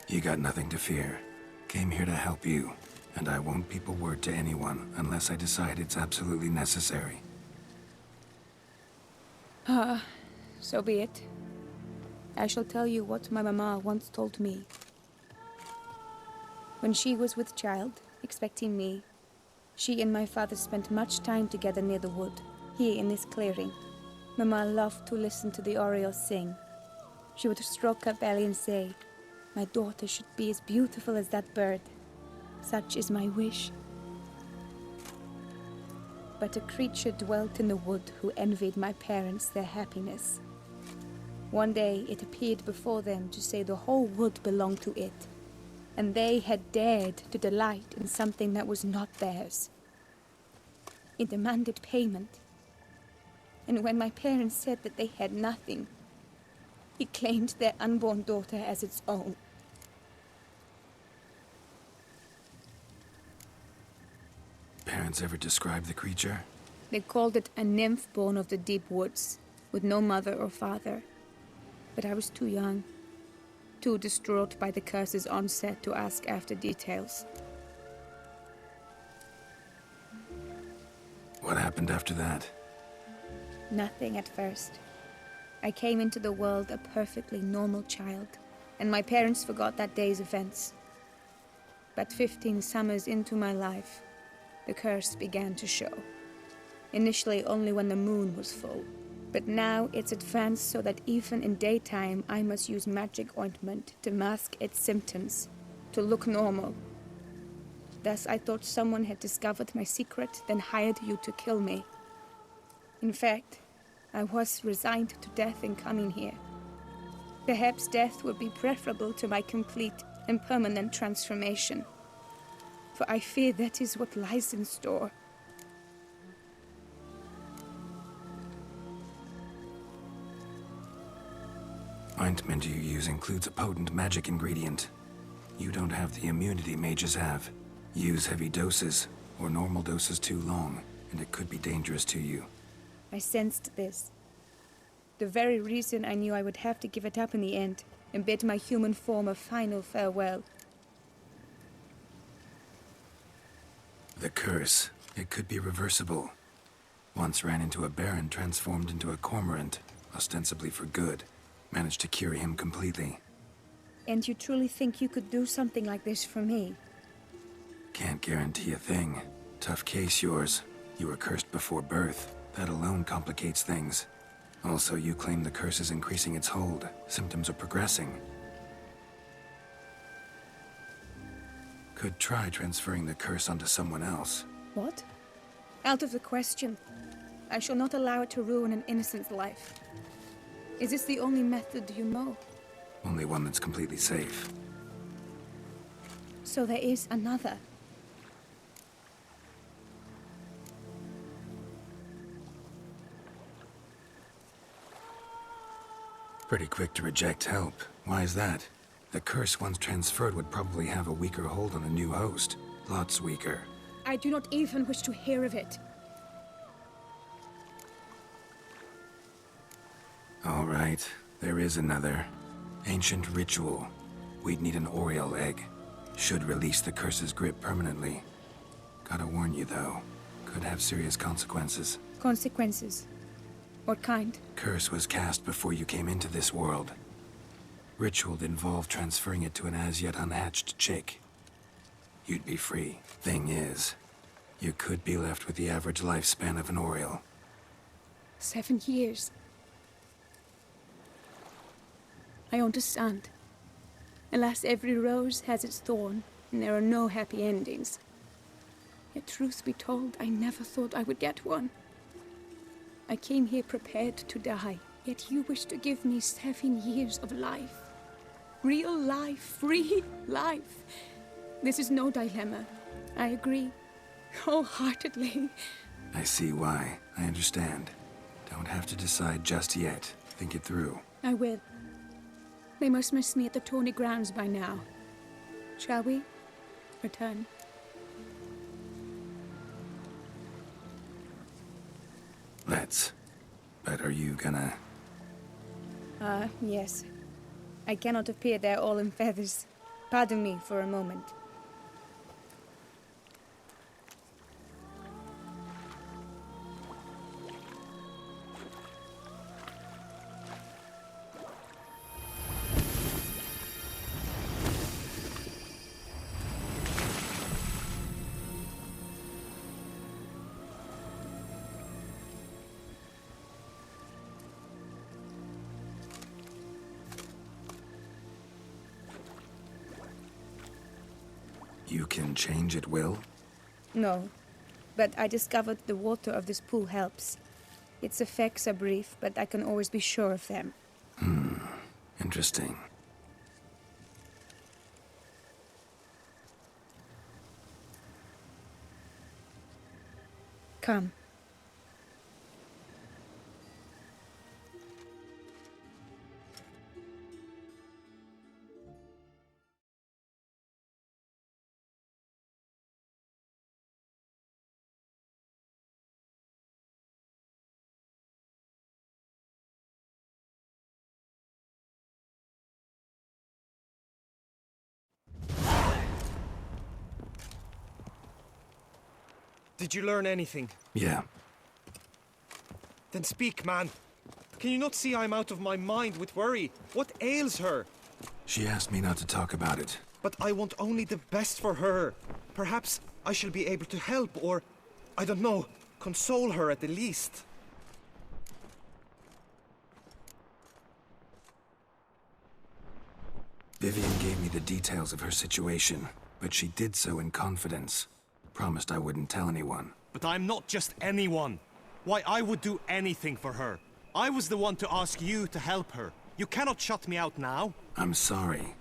Speaker 1: You got nothing to fear. Came here to help you, and I won't peep a word to anyone unless I decide it's absolutely necessary.
Speaker 4: So be it. I shall tell you what my mama once told me. When she was with child, expecting me, she and my father spent much time together near the wood, here in this clearing. Mama loved to listen to the orioles sing. She would stroke her belly and say, "My daughter should be as beautiful as that bird. Such is my wish." But a creature dwelt in the wood who envied my parents their happiness. One day it appeared before them to say the whole wood belonged to it, and they had dared to delight in something that was not theirs. It demanded payment. And when my parents said that they had nothing, it claimed their unborn daughter as its own.
Speaker 1: Parents ever describe the creature?
Speaker 4: They called it a nymph born of the deep woods, with no mother or father. But I was too young, too distraught by the curse's onset to ask after details.
Speaker 1: What happened after that?
Speaker 4: Nothing at first. I came into the world a perfectly normal child, and my parents forgot that day's events. But 15 summers into my life, the curse began to show. Initially only when the moon was full. But now it's advanced so that even in daytime I must use magic ointment to mask its symptoms, to look normal. Thus I thought someone had discovered my secret, then hired you to kill me. In fact, I was resigned to death in coming here. Perhaps death would be preferable to my complete and permanent transformation. For I fear that is what lies in store.
Speaker 1: Ointment you use includes a potent magic ingredient. You don't have the immunity mages have. Use heavy doses, or normal doses too long, and it could be dangerous to you.
Speaker 4: I sensed this. The very reason I knew I would have to give it up in the end, and bid my human form a final farewell.
Speaker 1: The curse, it could be reversible. Once ran into a baron transformed into a cormorant, ostensibly for good. Managed to cure him completely.
Speaker 4: And you truly think you could do something like this for me?
Speaker 1: Can't guarantee a thing. Tough case, yours. You were cursed before birth. That alone complicates things. Also, you claim the curse is increasing its hold. Symptoms are progressing. Could try transferring the curse onto someone else.
Speaker 4: What? Out of the question. I shall not allow it to ruin an innocent's life. Is this the only method you know?
Speaker 1: Only one that's completely safe.
Speaker 4: So there is another.
Speaker 1: Pretty quick to reject help. Why is that? The curse once transferred would probably have a weaker hold on a new host. Lots weaker.
Speaker 4: I do not even wish to hear of it.
Speaker 1: All right, there is another. Ancient ritual. We'd need an Oriole egg. Should release the curse's grip permanently. Gotta warn you though, could have serious consequences.
Speaker 4: Consequences? What kind?
Speaker 1: Curse was cast before you came into this world. Ritual involved transferring it to an as-yet unhatched chick. You'd be free. Thing is, you could be left with the average lifespan of an Oriole.
Speaker 4: 7 years. I understand. Alas, every rose has its thorn, and there are no happy endings. Yet truth be told, I never thought I would get one. I came here prepared to die, yet you wish to give me 7 years of life. Real life, free life. This is no dilemma. I agree, wholeheartedly.
Speaker 1: I see why. I understand. Don't have to decide just yet. Think it through.
Speaker 4: I will. They must miss me at the tourney grounds by now. Shall we? Return.
Speaker 1: Let's. But are you gonna...
Speaker 4: Yes. I cannot appear there all in feathers. Pardon me for a moment.
Speaker 1: You can change at will?
Speaker 4: No, but I discovered the water of this pool helps. Its effects are brief, but I can always be sure of them.
Speaker 1: Interesting.
Speaker 4: Come.
Speaker 2: Did you learn anything?
Speaker 1: Yeah.
Speaker 2: Then speak, man. Can you not see I'm out of my mind with worry? What ails her?
Speaker 1: She asked me not to talk about it.
Speaker 2: But I want only the best for her. Perhaps I shall be able to help, or, I don't know, console her at the least.
Speaker 1: Vivian gave me the details of her situation, but she did so in confidence. Promised I wouldn't tell anyone.
Speaker 12: But I'm not just anyone. Why, I would do anything for her. I was the one to ask you to help her. You cannot shut me out now.
Speaker 1: I'm sorry.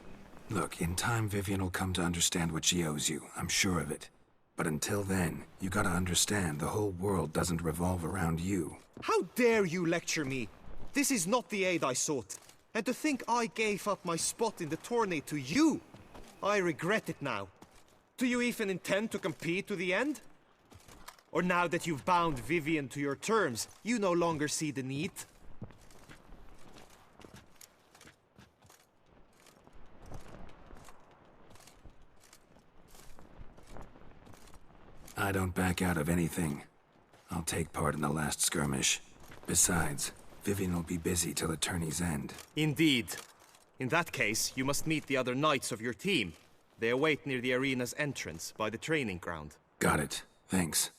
Speaker 1: Look, in time Vivian will come to understand what she owes you. I'm sure of it. But until then, you gotta understand the whole world doesn't revolve around you.
Speaker 2: How dare you lecture me? This is not the aid I sought. And to think I gave up my spot in the tourney to you! I regret it now. Do you even intend to compete to the end? Or now that you've bound Vivian to your terms, you no longer see the need?
Speaker 1: I don't back out of anything. I'll take part in the last skirmish. Besides, Vivian will be busy till the tourney's end.
Speaker 2: Indeed. In that case, you must meet the other knights of your team. They await near the arena's entrance, by the training ground.
Speaker 1: Got it. Thanks.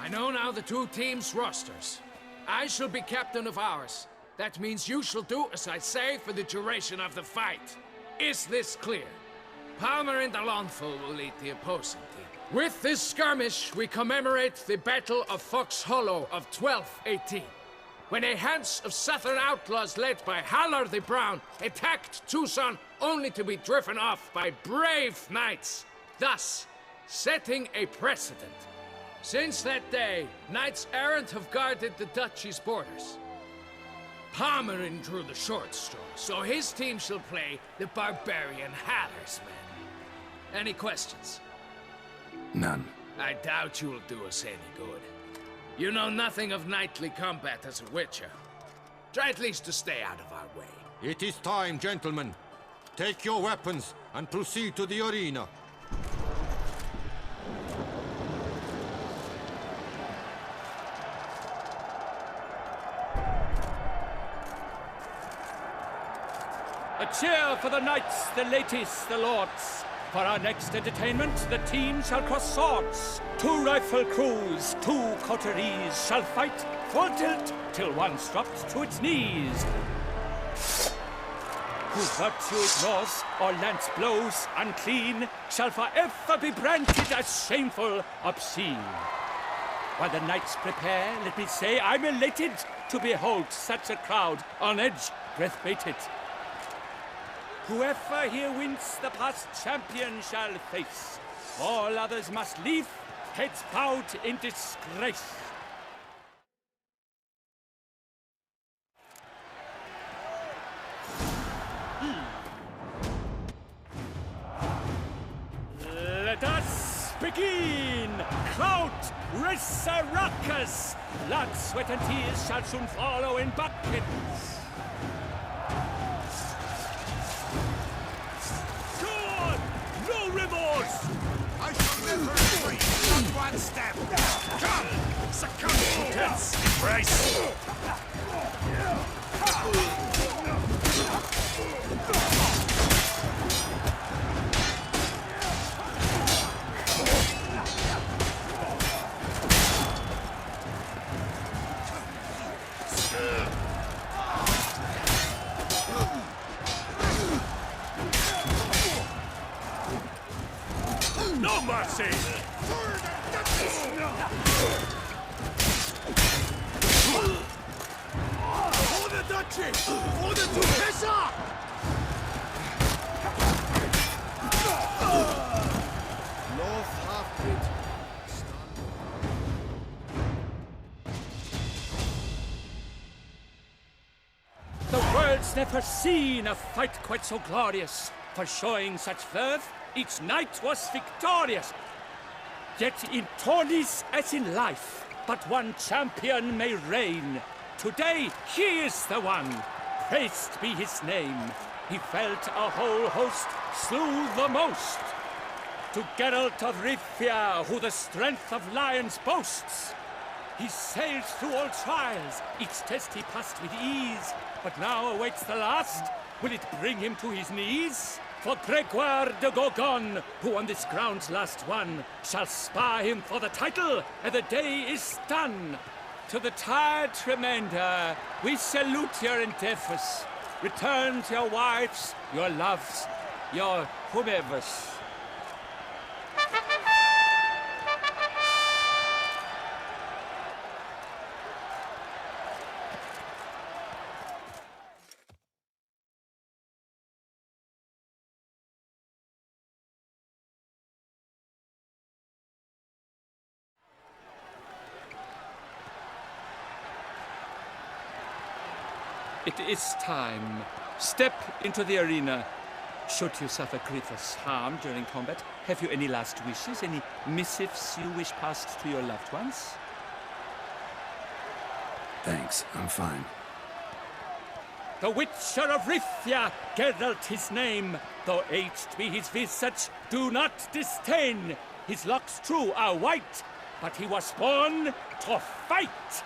Speaker 11: I know now the two teams' rosters. I shall be captain of ours. That means you shall do as I say for the duration of the fight. Is this clear? Palmer and Alonso will lead the opposing team. With this skirmish, we commemorate the Battle of Fox Hollow of 1218, when a Hans of Southern outlaws led by Haller the Brown attacked Tucson only to be driven off by brave knights, thus setting a precedent. Since that day, knights errant have guarded the duchy's borders. Palmerin drew the short straw, so his team shall play the barbarian Haller's men. Any questions?
Speaker 1: None.
Speaker 11: I doubt you will do us any good. You know nothing of knightly combat as a witcher. Try at least to stay out of our way.
Speaker 12: It is time, gentlemen. Take your weapons and proceed to the arena.
Speaker 5: A cheer for the knights, the ladies, the lords. For our next entertainment, the team shall cross swords. 2 rifle crews, 2 coteries shall fight full tilt till one's dropped to its knees. Who virtue ignores or lance blows unclean shall forever be branded as shameful, obscene. While the knights prepare, let me say I'm elated to behold such a crowd on edge, breath-baited. Whoever here wins the past champion shall face. All others must leave, heads bowed in disgrace. Let us begin! Crowd, race a ruckus! Blood, sweat and tears shall soon follow in buckets. No remorse!
Speaker 3: I shall never retreat, not one step! Come! Succumb to death!
Speaker 5: Embrace!
Speaker 3: No mercy! For the duchy! For the Duchessa! North half-bit.
Speaker 5: The world's never seen a fight quite so glorious. For showing such verve, each knight was victorious. Yet in tourneys as in life, but one champion may reign. Today he is the one, praised be his name. He felt a whole host, slew the most. To Geralt of Rivia, who the strength of lions boasts. He sailed through all trials, each test he passed with ease. But now awaits the last, will it bring him to his knees? For Gregoire de Gorgon, who on this ground's last won, shall spar him for the title, and the day is done. To the tired remainder, we salute your endeavors. Return to your wives, your loves, your whomevers. It is time. Step into the arena. Should you suffer grievous harm during combat, have you any last wishes, any missives you wish passed to your loved ones?
Speaker 1: Thanks, I'm fine.
Speaker 5: The Witcher of Rithia, Geralt his name. Though aged be his visage, do not disdain. His locks true are white, but he was born to fight.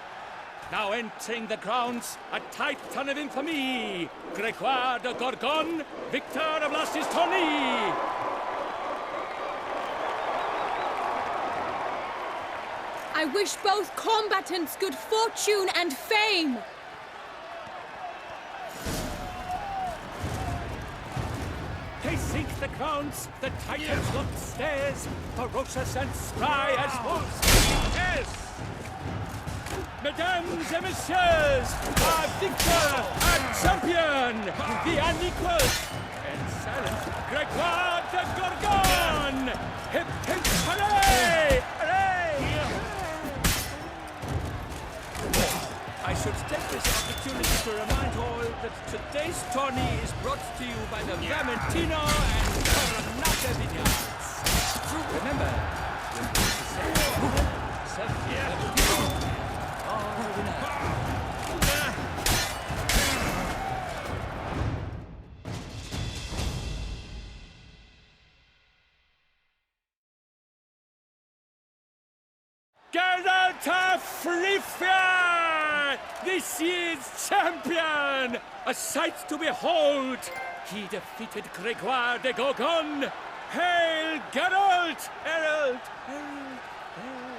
Speaker 5: Now entering the grounds, a titan of infamy, Gregoire de Gorgon, victor of Lastis Tourney.
Speaker 4: I wish both combatants good fortune and fame!
Speaker 5: They sink the crowns, the Titans look stairs, ferocious and spry as wolves. Yes! Mesdames et messieurs, our victor, our champion, the unequal and silent Gregoire de Gorgon! Hip hip hooray! Hooray! I should take this opportunity to remind all that today's tourney is brought to you by the Vermentino and Coronata Vineyards. Remember, Geralt of Rivia, this year's champion! A sight to behold! He defeated Gregoire de Gorgon! Hail, Geralt! Herald! Herald! Herald!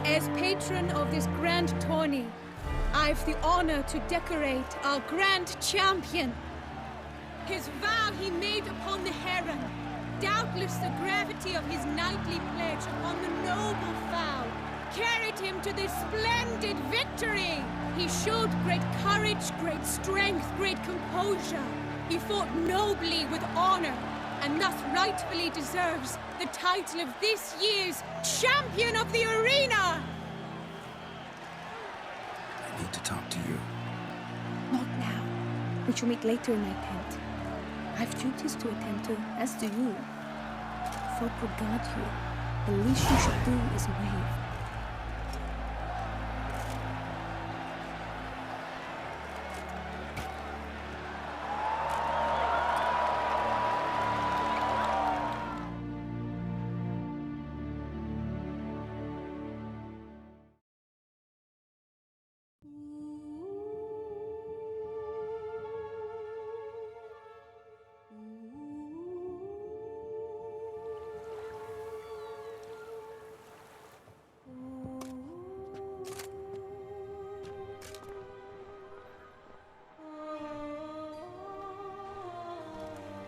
Speaker 4: As patron of this grand tourney, I've the honor to decorate our grand champion. His vow he made upon the heron, doubtless the gravity of his knightly pledge upon the noble vow, carried him to this splendid victory. He showed great courage, great strength, great composure. He fought nobly with honor, and thus rightfully deserves the title of this year's Champion of the Arena!
Speaker 1: I need to talk to you.
Speaker 4: Not now. We shall meet later in my tent. I've duties to attend to, as do you. Folk regard you. The least you should do is wave.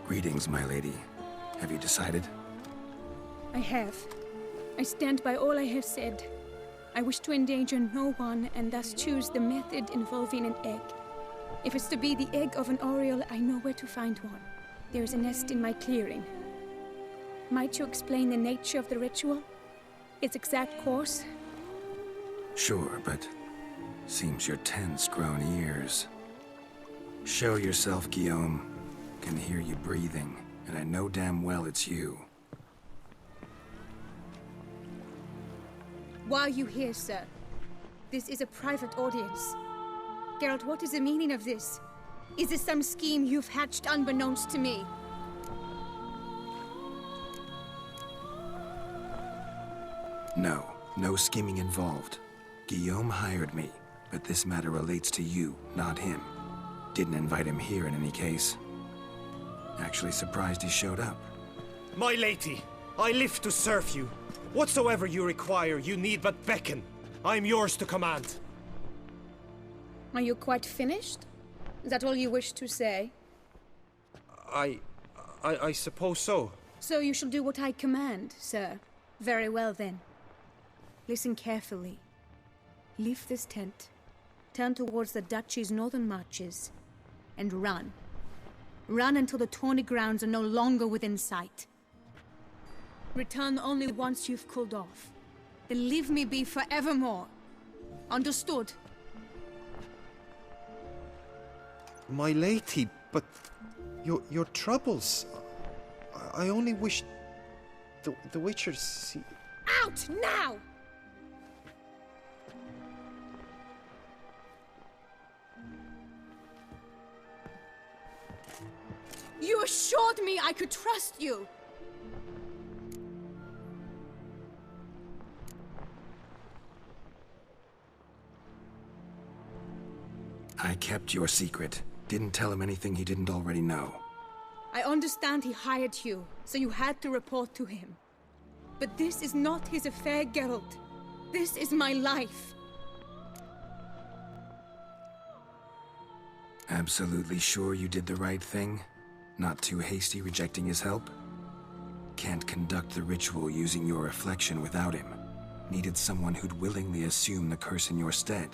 Speaker 1: Greetings, my lady. Have you decided?
Speaker 4: I have. I stand by all I have said. I wish to endanger no one, and thus choose the method involving an egg. If it's to be the egg of an oriole, I know where to find one. There is a nest in my clearing. Might you explain the nature of the ritual? Its exact course?
Speaker 1: Sure, but seems your tense grown ears. Show yourself, Guillaume. Can hear you breathing, and I know damn well it's you.
Speaker 4: Why are you here, sir? This is a private audience. Geralt, what is the meaning of this? Is this some scheme you've hatched unbeknownst to me?
Speaker 1: No, no scheming involved. Guillaume hired me, but this matter relates to you, not him. Didn't invite him here in any case. Actually surprised he showed up.
Speaker 2: My lady, I live to serve you. Whatsoever you require, you need but beckon. I'm yours to command.
Speaker 4: Are you quite finished? Is that all you wish to say?
Speaker 2: I suppose so.
Speaker 4: So you shall do what I command, sir. Very well, then. Listen carefully. Leave this tent, turn towards the duchy's northern marches, and run. Run until the tourney grounds are no longer within sight. Return only once you've cooled off. Then leave me be forevermore. Understood?
Speaker 2: My lady, but your troubles. I only wish the Witchers see.
Speaker 4: Out now! You assured me I could trust you!
Speaker 1: I kept your secret. Didn't tell him anything he didn't already know.
Speaker 4: I understand he hired you, so you had to report to him. But this is not his affair, Geralt. This is my life.
Speaker 1: Absolutely sure you did the right thing? Not too hasty rejecting his help? Can't conduct the ritual using your reflection without him. Needed someone who'd willingly assume the curse in your stead.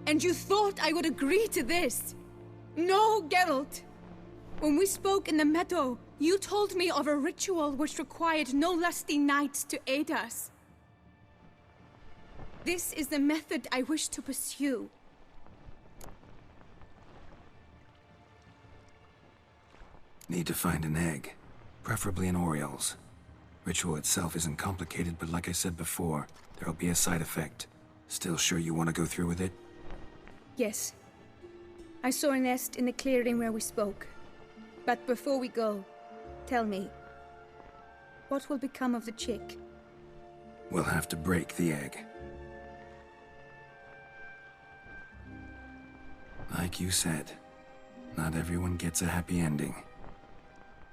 Speaker 4: And you thought I would agree to this? No, Geralt! When we spoke in the meadow, you told me of a ritual which required no lusty knights to aid us. This is the method I wish to pursue.
Speaker 1: Need to find an egg. Preferably an Oriole's. Ritual itself isn't complicated, but like I said before, there'll be a side effect. Still sure you want to go through with it?
Speaker 4: Yes. I saw a nest in the clearing where we spoke. But before we go, tell me, what will become of the chick?
Speaker 1: We'll have to break the egg. Like you said, not everyone gets a happy ending.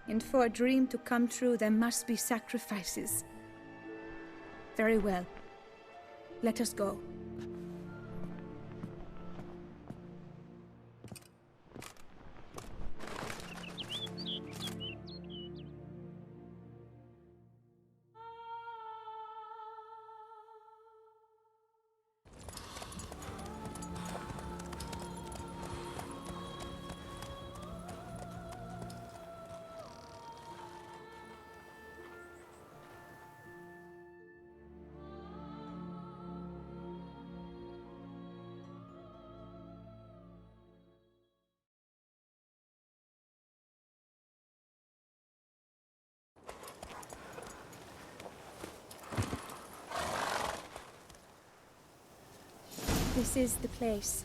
Speaker 4: And for a dream to come true, there must be sacrifices. Very well. Let us go. This is the place.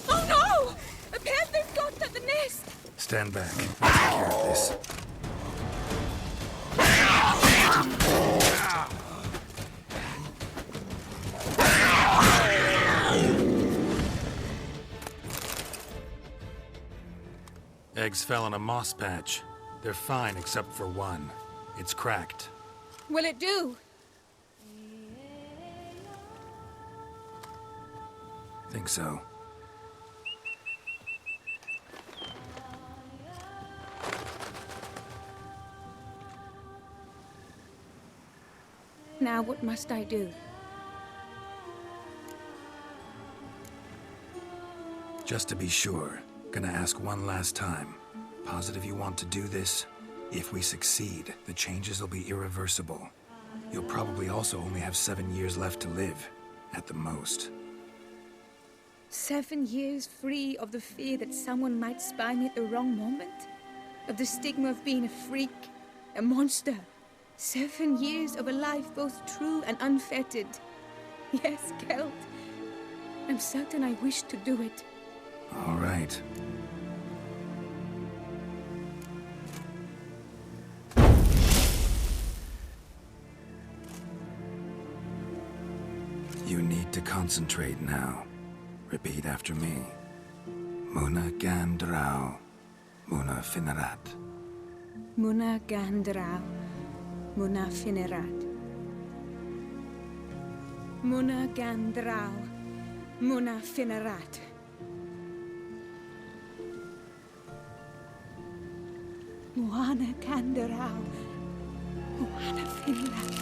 Speaker 4: Oh no! A panther's got at the nest!
Speaker 1: Stand back. I'll take care of this. Eggs fell on a moss patch. They're fine except for one. It's cracked.
Speaker 4: Will it do?
Speaker 1: Think so.
Speaker 4: Now what must I do?
Speaker 1: Just to be sure, gonna ask one last time. Positive you want to do this? If we succeed, the changes will be irreversible. You'll probably also only have 7 years left to live, at the most.
Speaker 4: 7 years free of the fear that someone might spy me at the wrong moment? Of the stigma of being a freak, a monster? 7 years of a life both true and unfettered. Yes, Geralt. I'm certain I wish to do it.
Speaker 1: All right. You need to concentrate now. Repeat after me. Muna Gandrau, Muna Finerat.
Speaker 4: Muna Gandrau, Muna Finerat. Muna Gandrau, Muna Finerat. Muna Gandrau, Muna Finerat.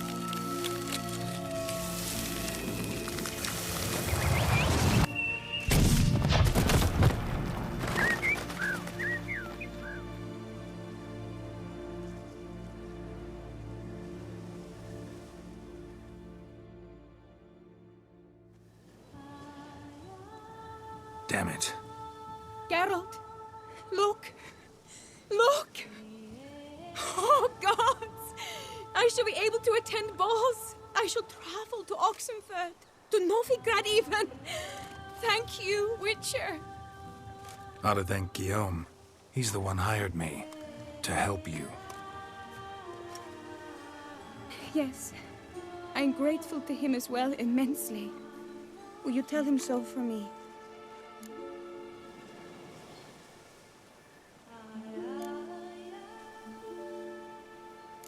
Speaker 1: Damn it.
Speaker 4: Geralt, look! Look! Oh, gods! I shall be able to attend balls. I shall travel to Oxenfurt, to Novigrad even. Thank you, Witcher.
Speaker 1: Ought to thank Guillaume. He's the one hired me. To help you.
Speaker 4: Yes. I'm grateful to him as well, immensely. Will you tell him so for me?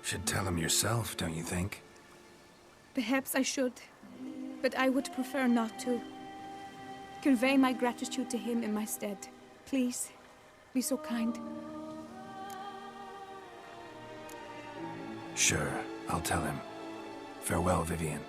Speaker 1: Should tell him yourself, don't you think?
Speaker 4: Perhaps I should, but I would prefer not to. Convey my gratitude to him in my stead. Please, be so kind.
Speaker 1: Sure, I'll tell him. Farewell, Vivian.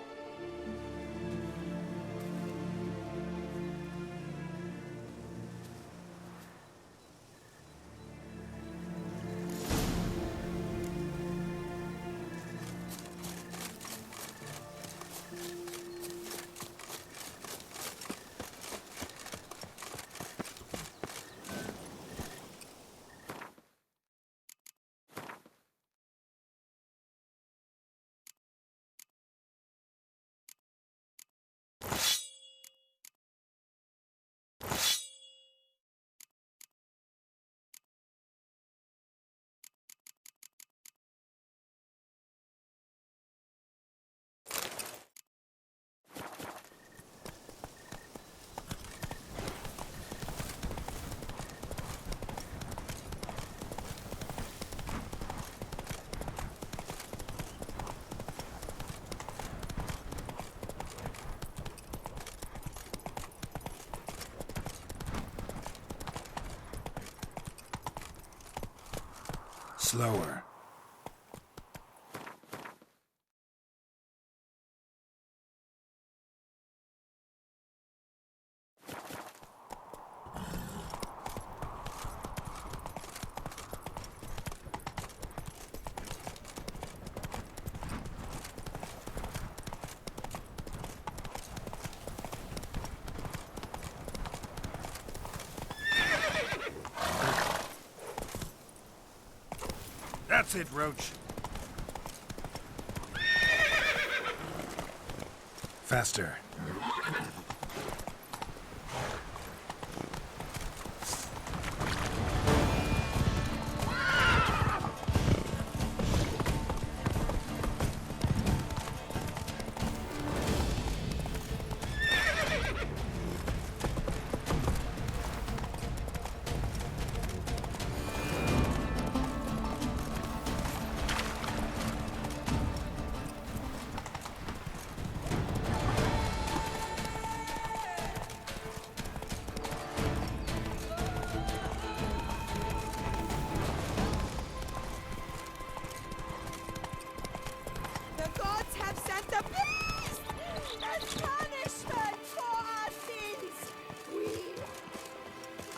Speaker 1: Slower.
Speaker 3: That's it, Roach.
Speaker 1: Faster.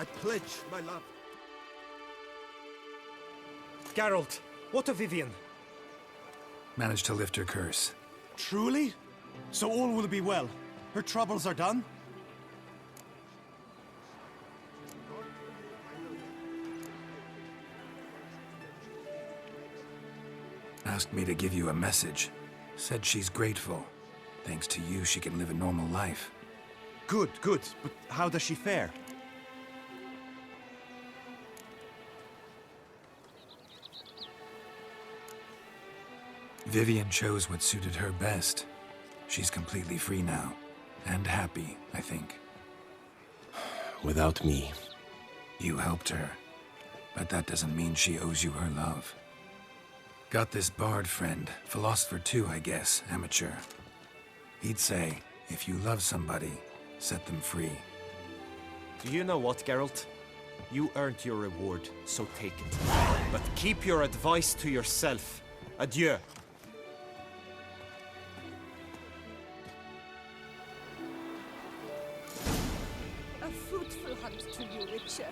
Speaker 3: I pledge my love.
Speaker 2: Geralt, what of Vivian?
Speaker 1: Managed to lift her curse.
Speaker 13: Truly? So all will be well. Her troubles are done?
Speaker 1: Asked me to give you a message. Said she's grateful. Thanks to you, she can live a normal life.
Speaker 13: Good, good. But how does she fare?
Speaker 1: Vivian chose what suited her best. She's completely free now. And happy, I think.
Speaker 14: Without me.
Speaker 1: You helped her. But that doesn't mean she owes you her love. Got this bard friend, philosopher too, I guess, amateur. He'd say, if you love somebody, set them free.
Speaker 2: Do you know what, Geralt? You earned your reward, so take it. But keep your advice to yourself. Adieu.
Speaker 10: A fruitful hunt to you, Witcher.